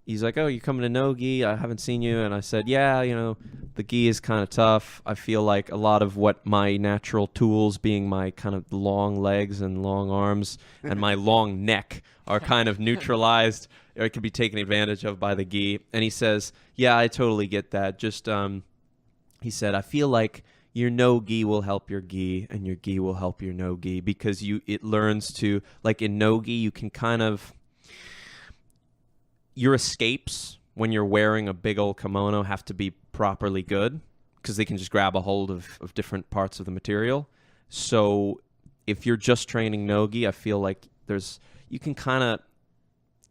he's like, "Oh, you coming to no gi? I haven't seen you." And I said, "Yeah, the gi is kind of tough. I feel like a lot of what my natural tools, being my kind of long legs and long arms and my long neck, are kind of neutralized, or it can be taken advantage of by the gi." And he says, "Yeah, I totally get that. Just," he said, "I feel like your no gi will help your gi, and your gi will help your no gi, because it learns to, like in no gi, you can kind of, your escapes when you're wearing a big old kimono have to be properly good, because they can just grab a hold of different parts of the material. So if you're just training no-gi, I feel like you can kind of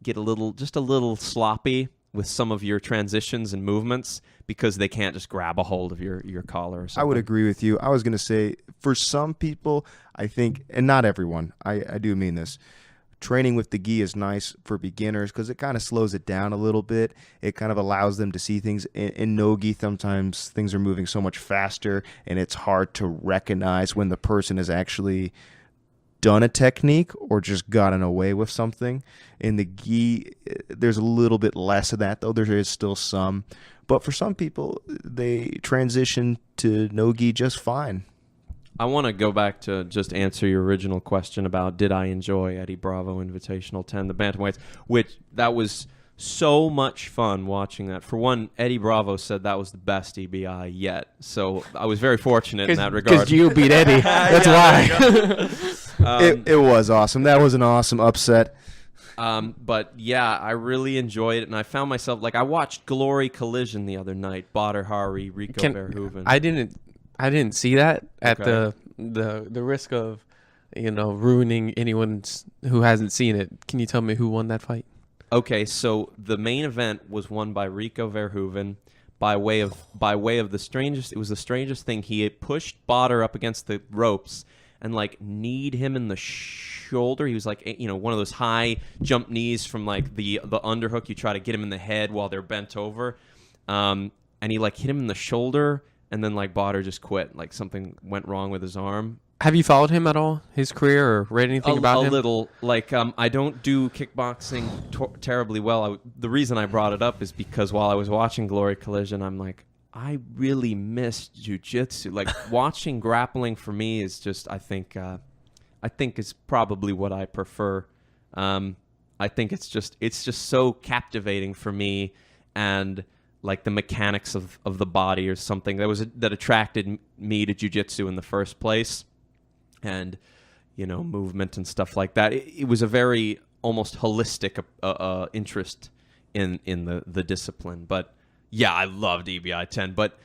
get a little sloppy with some of your transitions and movements, because they can't just grab a hold of your collar or something. I would agree with you. I was going to say, for some people, I think, and not everyone, I do mean this, training with the gi is nice for beginners because it kind of slows it down a little bit. It kind of allows them to see things. In no gi, sometimes things are moving so much faster, and it's hard to recognize when the person has actually done a technique or just gotten away with something. In the gi, there's a little bit less of that, though there is still some. But for some people, they transition to no gi just fine. I want to go back to just answer your original question about did I enjoy Eddie Bravo Invitational 10, the bantamweights, which that was so much fun watching that. For one, Eddie Bravo said that was the best EBI yet, so I was very fortunate in that regard. Because you beat Eddie. That's why. It was awesome. That was an awesome upset. But yeah, I really enjoyed it, and I found myself I watched Glory Collision the other night. Badr Hari, Rico Verhoeven. I didn't see that at Okay. the risk of ruining anyone who hasn't seen it. Can you tell me who won that fight? Okay, so the main event was won by Rico Verhoeven by way of the strangest. It was the strangest thing. He had pushed Badr up against the ropes and kneed him in the shoulder. He was one of those high jump knees from the underhook. You try to get him in the head while they're bent over, and he hit him in the shoulder. And then, Badr just quit. Something went wrong with his arm. Have you followed him at all, his career, or read anything about him? A little. I don't do kickboxing terribly well. The reason I brought it up is because while I was watching Glory Collision, I'm I really missed jiu-jitsu. Watching grappling for me is just, I think is probably what I prefer. I think it's just so captivating for me, and the mechanics of the body or something that attracted me to jiu-jitsu in the first place, and movement and stuff like that. It was a very almost holistic interest in the discipline. But yeah, I loved EBI 10. But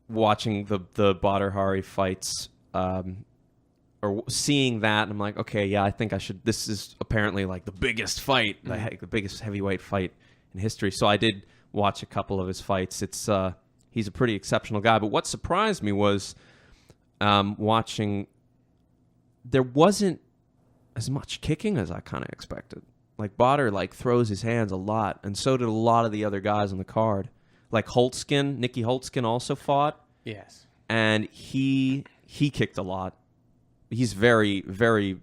watching the Badr Hari fights, or seeing that, I'm okay, yeah, I think I should. This is apparently the biggest fight, the biggest heavyweight fight in history. So I did watch a couple of his fights. It's he's a pretty exceptional guy. But what surprised me was watching. There wasn't as much kicking as I kind of expected. Badr throws his hands a lot, and so did a lot of the other guys on the card. Nicky Holtzkin also fought. Yes, and he kicked a lot. He's very, very,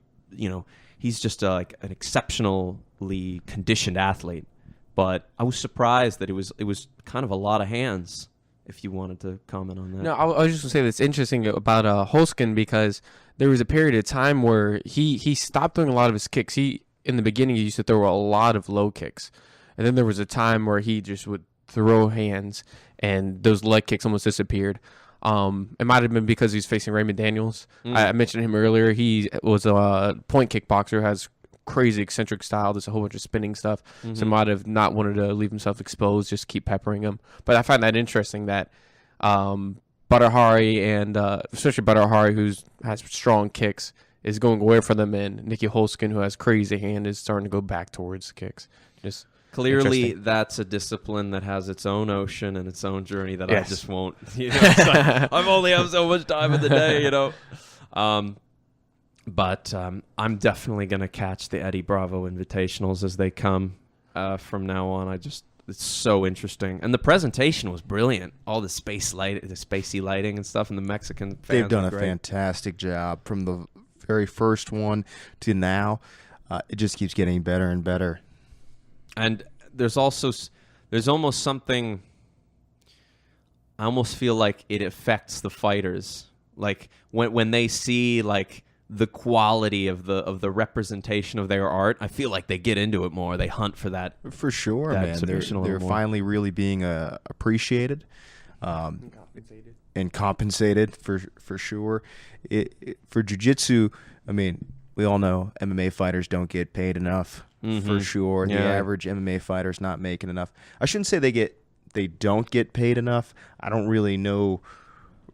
he's just an exceptionally conditioned athlete. But I was surprised that it was kind of a lot of hands, if you wanted to comment on that. No, I was just going to say that's interesting about Holskin, because there was a period of time where he stopped doing a lot of his kicks. In the beginning, he used to throw a lot of low kicks. And then there was a time where he just would throw hands, and those leg kicks almost disappeared. It might have been because he's facing Raymond Daniels. I mentioned him earlier. He was a point kickboxer, has crazy eccentric style. There's a whole bunch of spinning stuff. So might have not wanted to leave himself exposed, just keep peppering him. But I find that interesting that Badr Hari, and especially Badr Hari, who has strong kicks, is going away from them, and Nicky Holskin, who has crazy hand, is starting to go back towards kicks. Just clearly that's a discipline that has its own ocean and its own journey that Yes. I just won't. I've only have so much time in the day, But I'm definitely going to catch the Eddie Bravo Invitationals as they come from now on. It's so interesting. And the presentation was brilliant. All the spacey lighting and stuff, and the Mexican fans They've done were a great. fantastic job from the very first one to now. It just keeps getting better and better. And there's almost something, I almost feel like it affects the fighters. When they see the quality of the representation of their art, I feel like they get into it more. They hunt for that. For sure, that man. exhibition a They're little more. finally really being appreciated and compensated for sure. For jiu-jitsu, I mean, we all know MMA fighters don't get paid enough, for sure. Yeah. The average MMA fighter's not making enough. I shouldn't say they don't get paid enough. I don't really know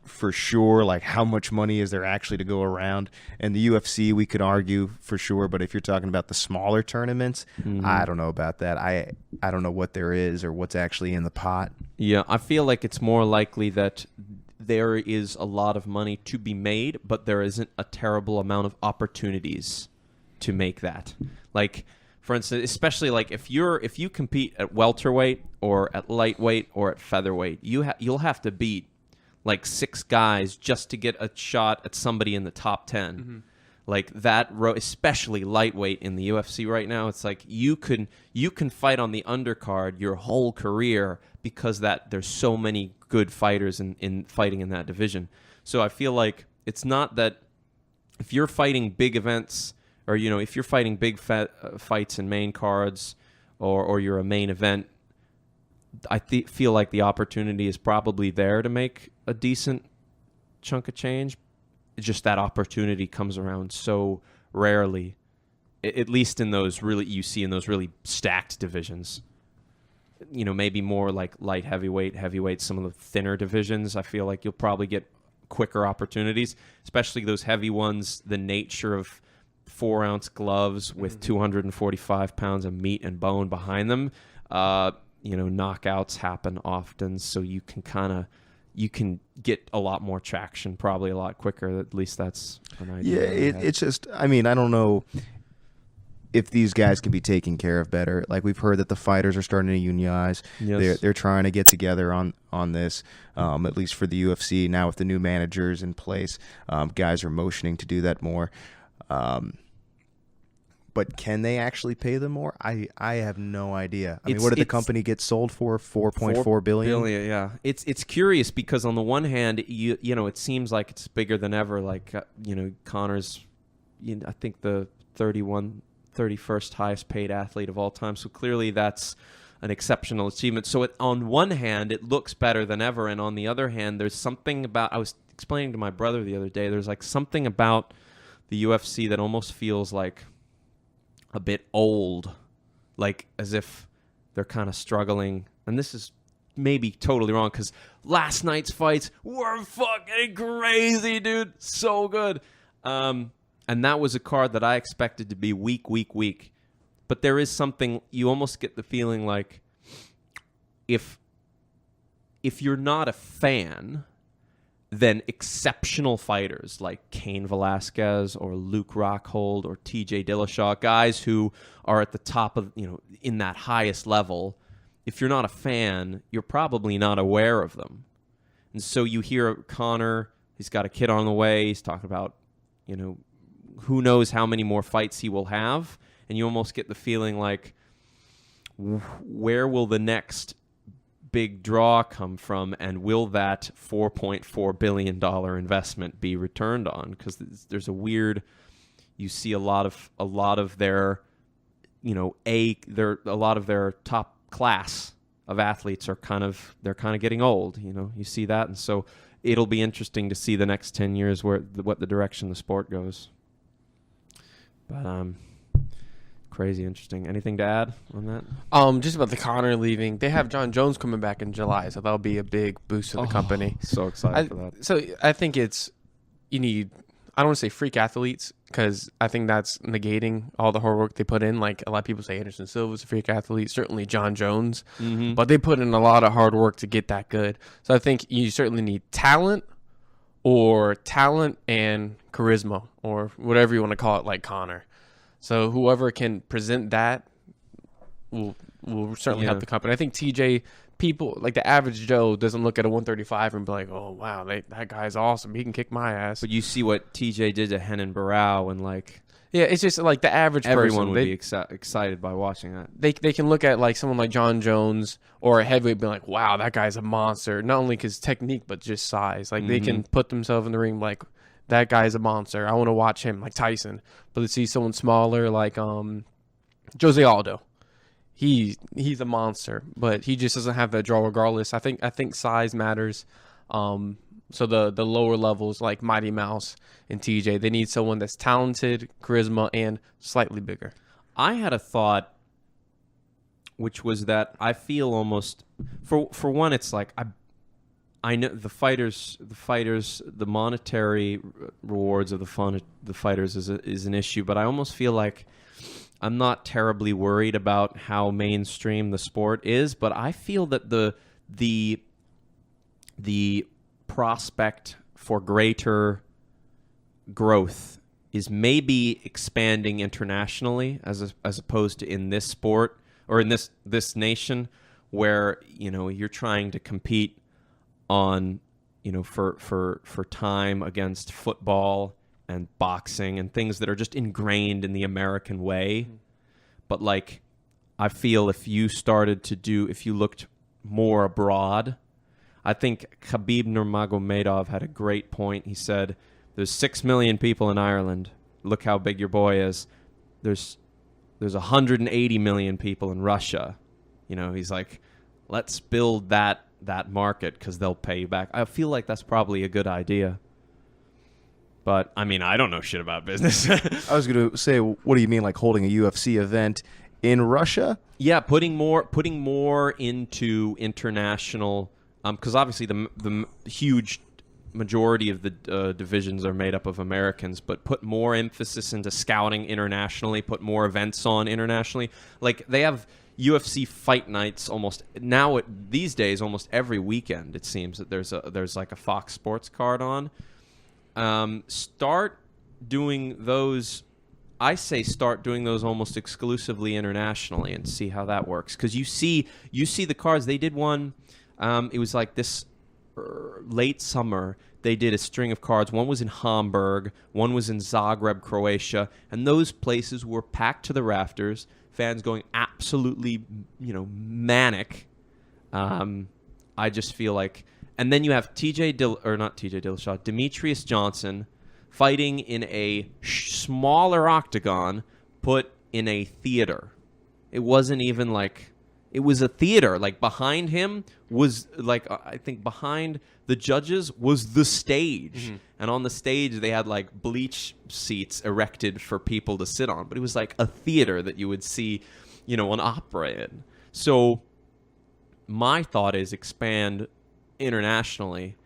for sure how much money is there actually to go around. And the UFC, we could argue for sure, but if you're talking about the smaller tournaments, I don't know about that. I don't know what there is or what's actually in the pot. Yeah, I feel like it's more likely that there is a lot of money to be made, but there isn't a terrible amount of opportunities to make that. Like, for instance, especially like if you compete at welterweight or at lightweight or at featherweight, you'll have to beat like 6 guys just to get a shot at somebody in the top 10. Mm-hmm. Like that, especially lightweight in the UFC right now, it's like you can fight on the undercard your whole career because there's so many good fighters in fighting in that division. So I feel like it's not that if you're fighting big events, or if you're fighting big fights in main cards, or you're a main event, I feel like the opportunity is probably there to make a decent chunk of change. It's just that opportunity comes around so rarely, at least in those you see in those really stacked divisions. Maybe more like light heavyweight, some of the thinner divisions. I feel like you'll probably get quicker opportunities, especially those heavy ones. The nature of 4-ounce gloves with 245 pounds of meat and bone behind them, knockouts happen often, so you can get a lot more traction, probably a lot quicker. At least that's an idea. Yeah, it's just, I don't know if these guys can be taken care of better. Like, we've heard that the fighters are starting to unionize. Yes. They're trying to get together on this, at least for the UFC. Now with the new managers in place, guys are motioning to do that more. But can they actually pay them more? I have no idea. What did the company get sold for? $4.4 billion? Yeah. It's curious because on the one hand, it seems like it's bigger than ever. Like, Conor's, I think the 31st highest paid athlete of all time. So clearly that's an exceptional achievement. So on one hand, it looks better than ever. And on the other hand, there's something about, I was explaining to my brother the other day, there's like something about the UFC that almost feels like a bit old, like as if they're kind of struggling. And this is maybe totally wrong because last night's fights were fucking crazy, dude. So good. And that was a card that I expected to be weak. But there is something, you almost get the feeling like if you're not a fan, then exceptional fighters like Cain Velasquez or Luke Rockhold or TJ Dillashaw, guys who are at the top of, in that highest level, if you're not a fan, you're probably not aware of them. And so you hear Conor, he's got a kid on the way, he's talking about, who knows how many more fights he will have, and you almost get the feeling like, where will the next big draw come from, and will that $4.4 billion investment be returned on? Because there's a weird, you see a lot of their, a lot of their top class of athletes are they're kind of getting old. You see that, and so it'll be interesting to see the next 10 years what the direction the sport goes. But crazy interesting. Anything to add on that? Just about the Conor leaving. They have John Jones coming back in July, so that'll be a big boost to the company. So excited for that. So I think you need, I don't want to say freak athletes, because I think that's negating all the hard work they put in. Like, a lot of people say Anderson Silva's a freak athlete, certainly John Jones, but they put in a lot of hard work to get that good. So I think you certainly need talent and charisma, or whatever you want to call it, like Conor. So whoever can present that will certainly help the company. I think TJ, people like the average Joe doesn't look at a 135 and be like, oh wow, that guy's awesome, he can kick my ass. But you see what TJ did to Renan Barão, and like, yeah, it's just like the average everyone person would be excited by watching that. They can look at like someone like John Jones or a heavyweight and be like, wow, that guy's a monster, not only because technique but just size. Like they can put themselves in the ring like, that guy's a monster, I want to watch him, like Tyson. But to see someone smaller like Jose Aldo, he's a monster, but he just doesn't have that draw regardless. I think size matters. So the lower levels like Mighty Mouse and TJ, they need someone that's talented, charisma, and slightly bigger. I had a thought, which was that I feel almost for one, it's like I know the fighters, the monetary rewards of the fighters is an issue, but I almost feel like I'm not terribly worried about how mainstream the sport is, but I feel that the prospect for greater growth is maybe expanding internationally as opposed to in this sport or in this nation where, you know, you're trying to compete on, you know, for time against football and boxing and things that are just ingrained in the American way. But like, I feel if you looked more abroad, I think Khabib Nurmagomedov had a great point. He said, there's 6 million people in Ireland. Look how big your boy is. There's 180 million people in Russia. You know, he's like, let's build that market because they'll pay you back. I feel like that's probably a good idea. But, I mean, I don't know shit about business. I was going to say, what do you mean, like holding a UFC event in Russia? Yeah, putting more into international, because obviously the huge majority of the divisions are made up of Americans, but put more emphasis into scouting internationally, put more events on internationally. Like, they have UFC fight nights these days almost every weekend. It seems that there's like a Fox Sports card on. Start doing those. I say start doing those almost exclusively internationally and see how that works. Because you see the cards. They did one. It was like this late summer. They did a string of cards. One was in Hamburg. One was in Zagreb, Croatia. And those places were packed to the rafters. Fans going absolutely, you know, manic. I just feel like... And then you have Demetrius Johnson fighting in a smaller octagon put in a theater. It wasn't even like... It was a theater. Like, behind him was, like, I think behind the judges was the stage. Mm-hmm. And on the stage, they had, like, bleach seats erected for people to sit on. But it was like a theater that you would see, you know, an opera in. So my thought is expand internationally.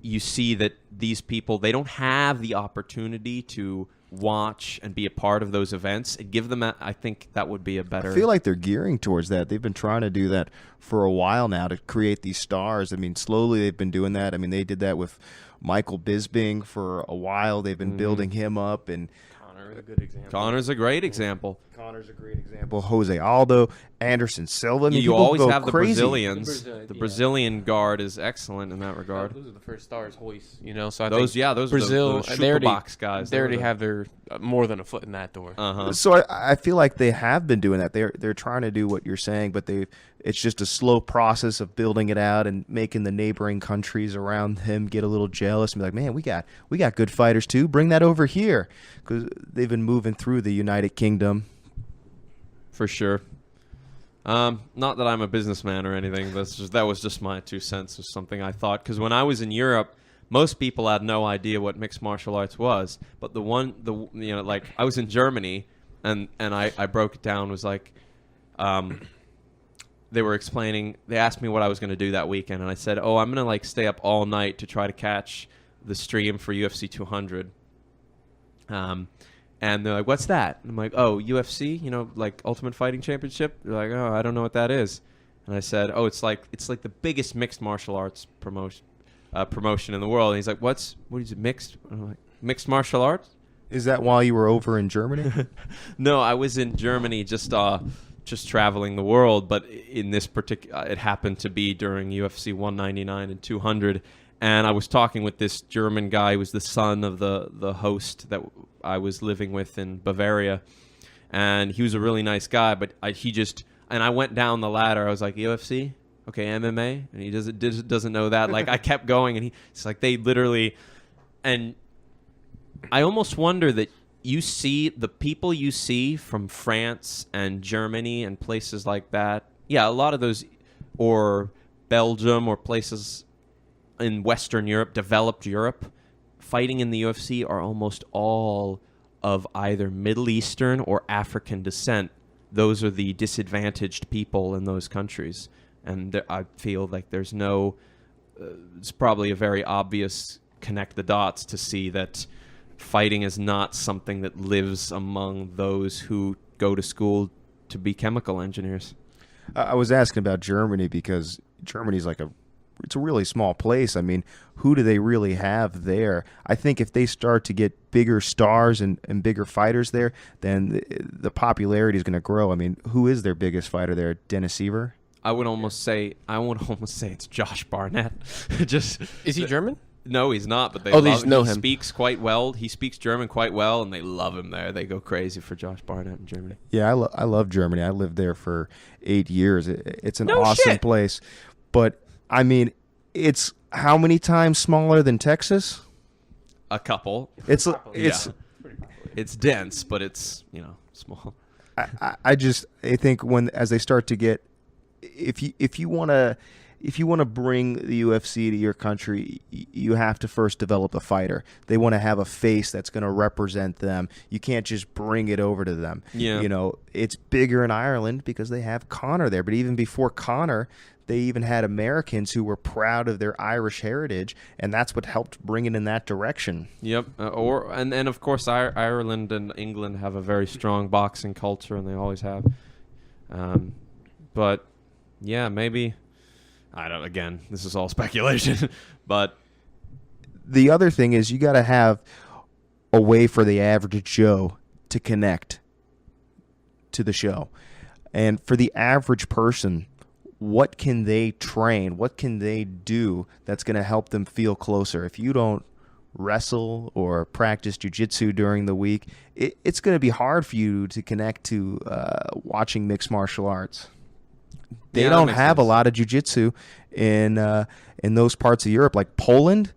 You see that these people, they don't have the opportunity to watch and be a part of those events and give them I think that would be a better... I feel like they're gearing towards that. They've been trying to do that for a while now to create these stars. I mean, slowly they've been doing that. I mean, they did that with Michael Bisping for a while. They've been building him up, and Connor's a good example. Connor's a great example. Connor's a great example. Jose Aldo, Anderson Silva. I mean, you always have the crazy. Brazilians. The Brazilian guard is excellent in that regard. Those are the first stars, Hoist. You know, so I those think Brazil, are the box guys. They already have their more than a foot in that door. Uh-huh. So I feel like they have been doing that. They're trying to do what you're saying, but it's just a slow process of building it out and making the neighboring countries around him get a little jealous and be like, man, we got good fighters too. Bring that over here, because they've been moving through the United Kingdom. For sure. Not that I'm a businessman or anything. That was just my 2 cents of something I thought. Because when I was in Europe, most people had no idea what mixed martial arts was. But like I was in Germany, and I broke it down. Was like, they were explaining. They asked me what I was going to do that weekend, and I said, "Oh, I'm going to like stay up all night to try to catch the stream for UFC 200." And they're like, what's that? And I'm like, oh, UFC, you know, like Ultimate Fighting Championship? They're like, oh, I don't know what that is. And I said, oh, it's like the biggest mixed martial arts promotion in the world. And he's like, what is it, mixed? And I'm like, mixed martial arts? Is that while you were over in Germany? No, I was in Germany just traveling the world. But in this particular, it happened to be during UFC 199 and 200. And I was talking with this German guy who was the son of the host that I was living with in Bavaria. And he was a really nice guy, but I went down the ladder. I was like, UFC? Okay, MMA? And he doesn't know that. Like, I kept going, and it's like they literally... And I almost wonder that you see the people you see from France and Germany and places like that. Yeah, a lot of those, or Belgium or places in Western Europe, developed Europe, fighting in the UFC are almost all of either Middle Eastern or African descent. Those are the disadvantaged people in those countries. And I feel like there's no... it's probably a very obvious connect the dots to see that fighting is not something that lives among those who go to school to be chemical engineers. I was asking about Germany because Germany's like a a really small place. I mean, who do they really have there? I think if they start to get bigger stars and bigger fighters there, then the popularity is going to grow. I mean, who is their biggest fighter there? Dennis Seaver? I would almost say it's Josh Barnett. Just Is he German? No, he's not. But they They love just know He him. speaks quite well. He speaks German quite well, and they love him there. They go crazy for Josh Barnett in Germany. Yeah, I love Germany. I lived there for 8 years. It's an No awesome shit. place. But, I mean, it's how many times smaller than Texas? A couple. It's It's dense, but it's small. I think as they start to get, if you want to bring the UFC to your country, you have to first develop a fighter. They want to have a face that's going to represent them. You can't just bring it over to them. Yeah. It's bigger in Ireland because they have Conor there. But even before Conor, they even had Americans who were proud of their Irish heritage, and that's what helped bring it in that direction. Yep. And of course, Ireland and England have a very strong boxing culture, and they always have. But yeah, maybe. I don't. Again, this is all speculation, but The other thing is you got to have a way for the average Joe to connect to the show. And for the average person, what can they train? What can they do that's going to help them feel closer? If you don't wrestle or practice jiu-jitsu during the week, it's going to be hard for you to connect to watching mixed martial arts. They Yeah, that don't makes have a sense. lot of jiu-jitsu in those parts of Europe, like Poland.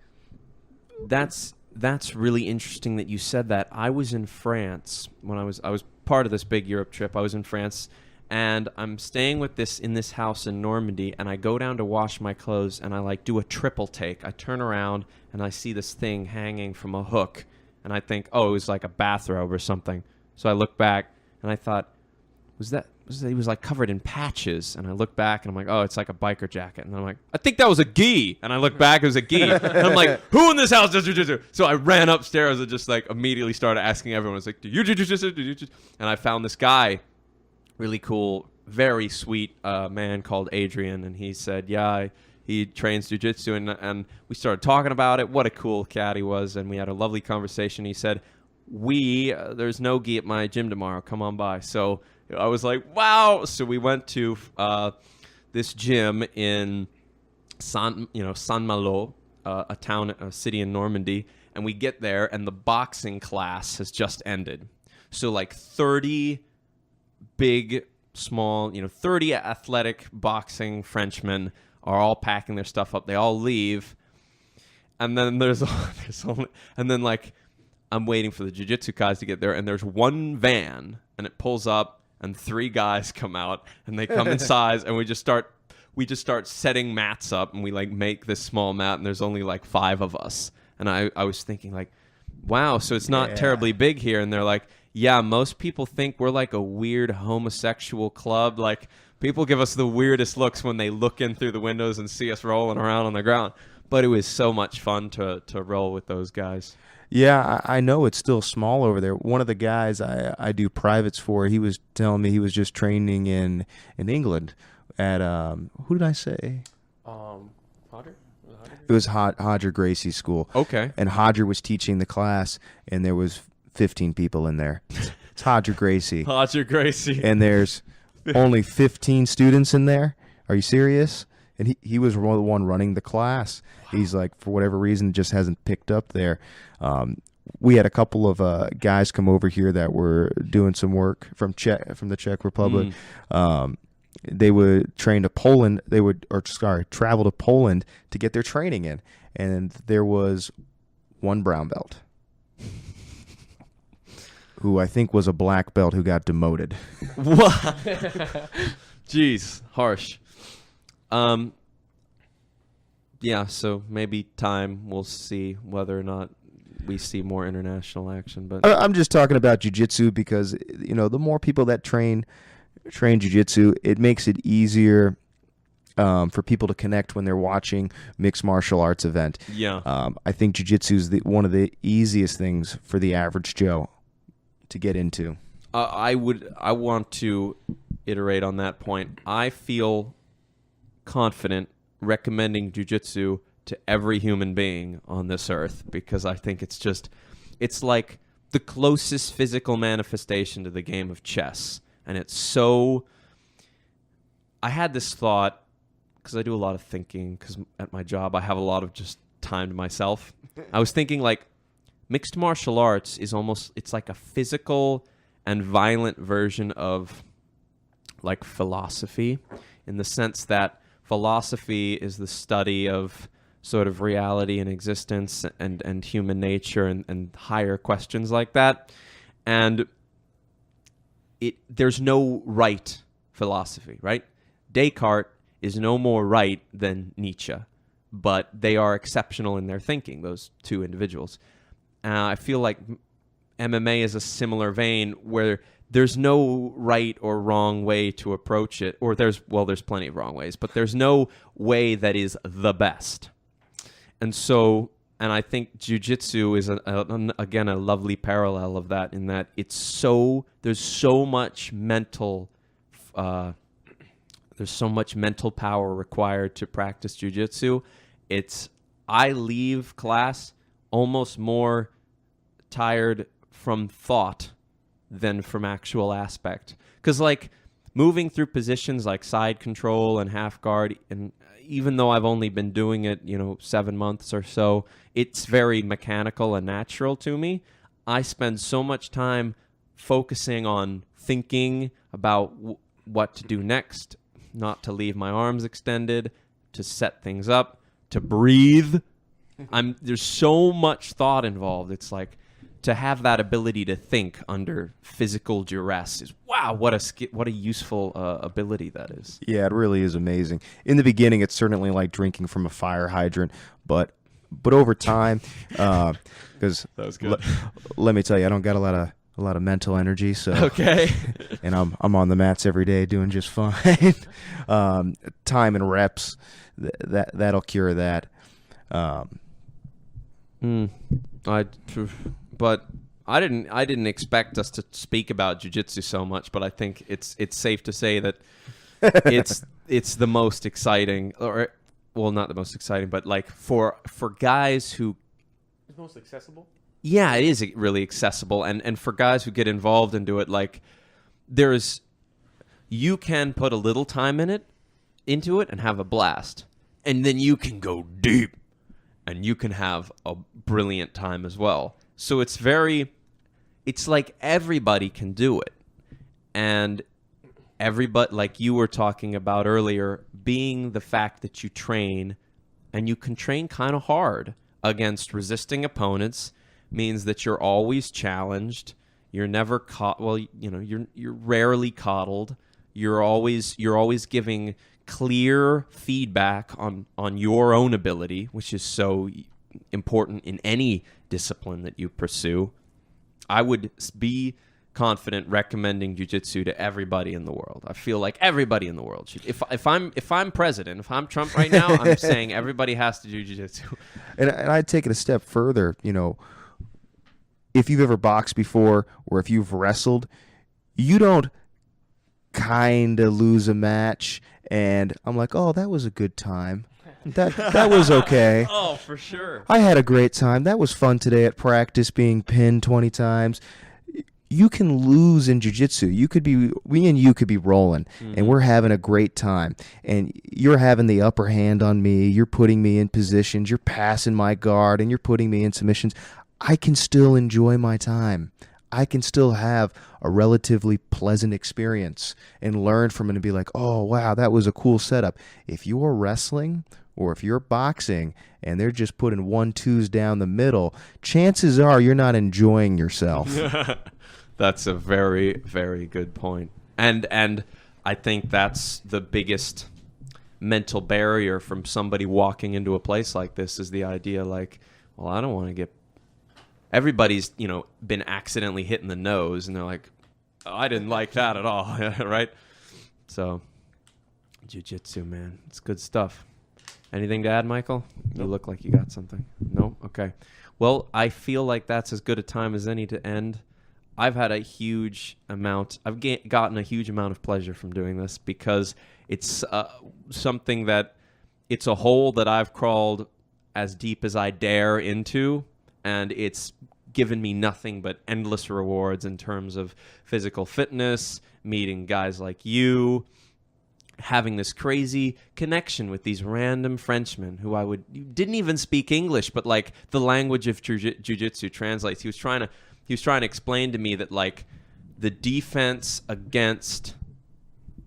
that's really interesting that you said that. I was in France when I was part of this big Europe trip. I was in France, and I'm staying in this house in Normandy, and I go down to wash my clothes, and I do a triple take. I turn around and I see this thing hanging from a hook, and I think, oh, it was like a bathrobe or something. So I look back and I thought, he was covered in patches, and I look back and I'm like, oh, it's like a biker jacket, and I'm like, I think that was a gi, and I look back, it was a gi, and I'm like, who in this house does jiu-jitsu? So I ran upstairs and just immediately started asking everyone. It's like, do you jiu-jitsu? Do you jiu-jitsu? And I found this guy, really cool, very sweet man called Adrian, and he said, yeah, he trains jiu-jitsu, and we started talking about it. What a cool cat he was, and we had a lovely conversation. He said, there's no gi at my gym tomorrow. Come on by. So I was like, wow. So we went to this gym in Saint-Malo, a city in Normandy, and we get there, and the boxing class has just ended. So 30 big, small, 30 athletic boxing Frenchmen are all packing their stuff up. They all leave, and then I'm waiting for the jiu-jitsu guys to get there, and there's one van, and it pulls up, and 3 guys come out, and they come inside, and we just start setting mats up, and we make this small mat, and there's only 5 of us. And I was thinking wow, so it's not terribly big here. And they're like, yeah, most people think we're a weird homosexual club. People give us the weirdest looks when they look in through the windows and see us rolling around on the ground. But it was so much fun to roll with those guys. Yeah, I know it's still small over there. One of the guys I do privates for, he was telling me he was just training in England at, who did I say? Hodger? It was Hodger Gracie's school. Okay. And Hodger was teaching the class, and there was 15 people in there. It's Hodger Gracie. Hodger Gracie. And there's only 15 students in there. Are you serious? And he was the one running the class. Wow. He's for whatever reason, just hasn't picked up there. We had a couple of guys come over here that were doing some work from the Czech Republic. They would train to Poland. Travel to Poland to get their training in. And there was one brown belt who I think was a black belt who got demoted. What? Jeez, harsh. Yeah, so maybe we'll see whether or not we see more international action. But I'm just talking about jiu-jitsu because, the more people that train jiu-jitsu, it makes it easier for people to connect when they're watching mixed martial arts event. Yeah. I think jiu-jitsu is one of the easiest things for the average Joe to get into. I want to iterate on that point. I feel confident recommending jiu-jitsu to every human being on this earth, because I think it's like the closest physical manifestation to the game of chess. And it's so... I had this thought, because I do a lot of thinking, because at my job I have a lot of just time to myself. I was thinking, like, mixed martial arts is almost... It's like a physical and violent version of, like, philosophy, in the sense that philosophy is the study of sort of reality and existence and human nature and higher questions like that. And there's no right philosophy, right? Descartes is no more right than Nietzsche, but they are exceptional in their thinking, those two individuals. I feel like MMA is a similar vein, where there's no right or wrong way to approach it, or there's plenty of wrong ways, but there's no way that is the best. And I think jiu-jitsu is again a lovely parallel of that, in that there's so much mental power required to practice jiu-jitsu. I leave class almost more tired from thought than from actual aspect, because like moving through positions like side control and half guard, and even though I've only been doing it 7 months or so, it's very mechanical and natural to me. I spend so much time focusing on thinking about what to do next, not to leave my arms extended, to set things up, to breathe. There's so much thought involved. It's like, to have that ability to think under physical duress is, wow, what a useful ability that is. Yeah, it really is amazing. In the beginning, it's certainly like drinking from a fire hydrant, but over time, because that was good. Let me tell you, I don't got a lot of mental energy, so okay, and I'm on the mats every day doing just fine. Time and reps, that'll cure that. But I didn't expect us to speak about jiu-jitsu so much, but I think it's safe to say that it's the most exciting, or well, not the most exciting, but like for guys who... It's most accessible? Yeah, it is really accessible, and for guys who get involved and do it, like, you can put a little time into it and have a blast, and then you can go deep and you can have a brilliant time as well. So it's like everybody can do it. And everybody, like you were talking about earlier, being the fact that you train, and you can train kind of hard against resisting opponents, means that you're always challenged. You're never caught. Well, you're rarely coddled. You're always giving clear feedback on your own ability, which is so important in any discipline that you pursue. I would be confident recommending jiu-jitsu to everybody in the world. I feel like everybody in the world should. If I'm president, if I'm Trump right now, I'm saying everybody has to do jiu-jitsu. And I'd take it a step further. If you've ever boxed before, or if you've wrestled, you don't kind of lose a match and I'm like, oh, that was a good time. That was okay. Oh, for sure. I had a great time. That was fun today at practice, being pinned 20 times. You can lose in jiu-jitsu. Me and you could be rolling, and we're having a great time. And you're having the upper hand on me. You're putting me in positions. You're passing my guard, and you're putting me in submissions. I can still enjoy my time. I can still have a relatively pleasant experience and learn from it and be like, oh, wow, that was a cool setup. If you're wrestling or if you're boxing and they're just putting 1-2s down the middle, chances are you're not enjoying yourself. That's a very, very good point. And I think that's the biggest mental barrier from somebody walking into a place like this, is the idea like, well, I don't want to get... Everybody's, been accidentally hit in the nose, and they're like, oh, I didn't like that at all, right? So, jiu-jitsu, man. It's good stuff. Anything to add, Michael? You look like you got something. No? Okay. Well, I feel like that's as good a time as any to end. I've had a huge amount... I've gotten a huge amount of pleasure from doing this, because it's something that it's a hole that I've crawled as deep as I dare into, and it's given me nothing but endless rewards in terms of physical fitness, meeting guys like you, having this crazy connection with these random Frenchmen who didn't even speak English, but like the language of jiu-jitsu translates. He was trying to explain to me that like the defense against,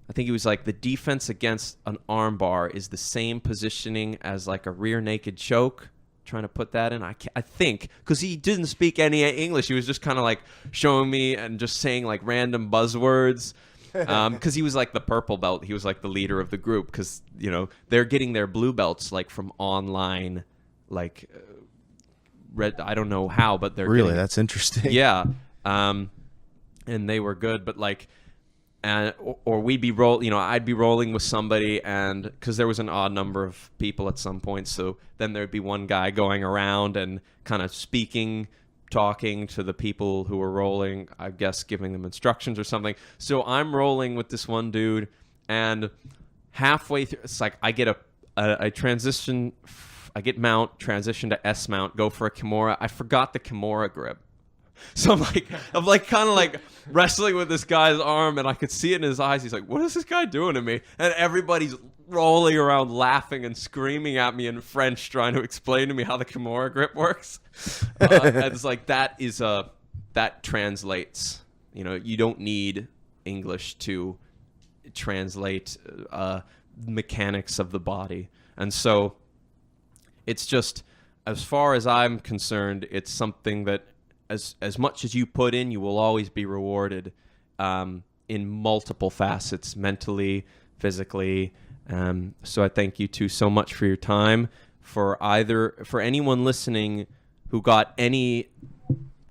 I think he was like, the defense against an arm bar is the same positioning as like a rear naked choke. Trying to put that in, I think, because he didn't speak any English. He was just kind of like showing me and just saying like random buzzwords. Because he was like the purple belt. He was like the leader of the group, because, you know, they're getting their blue belts like from online, like red. I don't know how, but they're Really, getting, that's interesting. yeah. And they were good, but like, or we'd be I'd be rolling with somebody, and because there was an odd number of people at some point, so then there'd be one guy going around and kind of talking to the people who were rolling, I guess giving them instructions or something. So I'm rolling with this one dude, and halfway through, it's like I get a transition, I get mount, transition to S mount, go for a Kimura. I forgot the Kimura grip. So I'm like kind of like wrestling with this guy's arm, and I could see it in his eyes. He's like, what is this guy doing to me? And everybody's rolling around laughing and screaming at me in French, trying to explain to me how the Kimura grip works. And it's like, that translates. You know, you don't need English to translate mechanics of the body. And so it's just, as far as I'm concerned, it's something that as much as you put in, you will always be rewarded in multiple facets, mentally, physically. So I thank you two so much for your time. For anyone listening who got any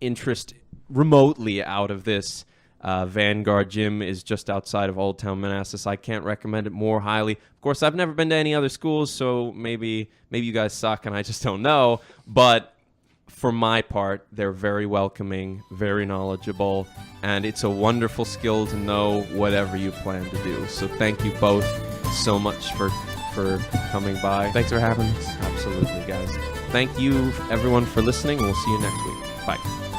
interest remotely out of this, Vanguard Gym is just outside of Old Town Manassas. I can't recommend it more highly. Of course, I've never been to any other schools, so maybe you guys suck and I just don't know. But for my part, they're very welcoming, very knowledgeable, and it's a wonderful skill to know whatever you plan to do. So thank you both so much for coming by. Thanks for having us. Absolutely, guys. Thank you, everyone, for listening, and we'll see you next week. Bye.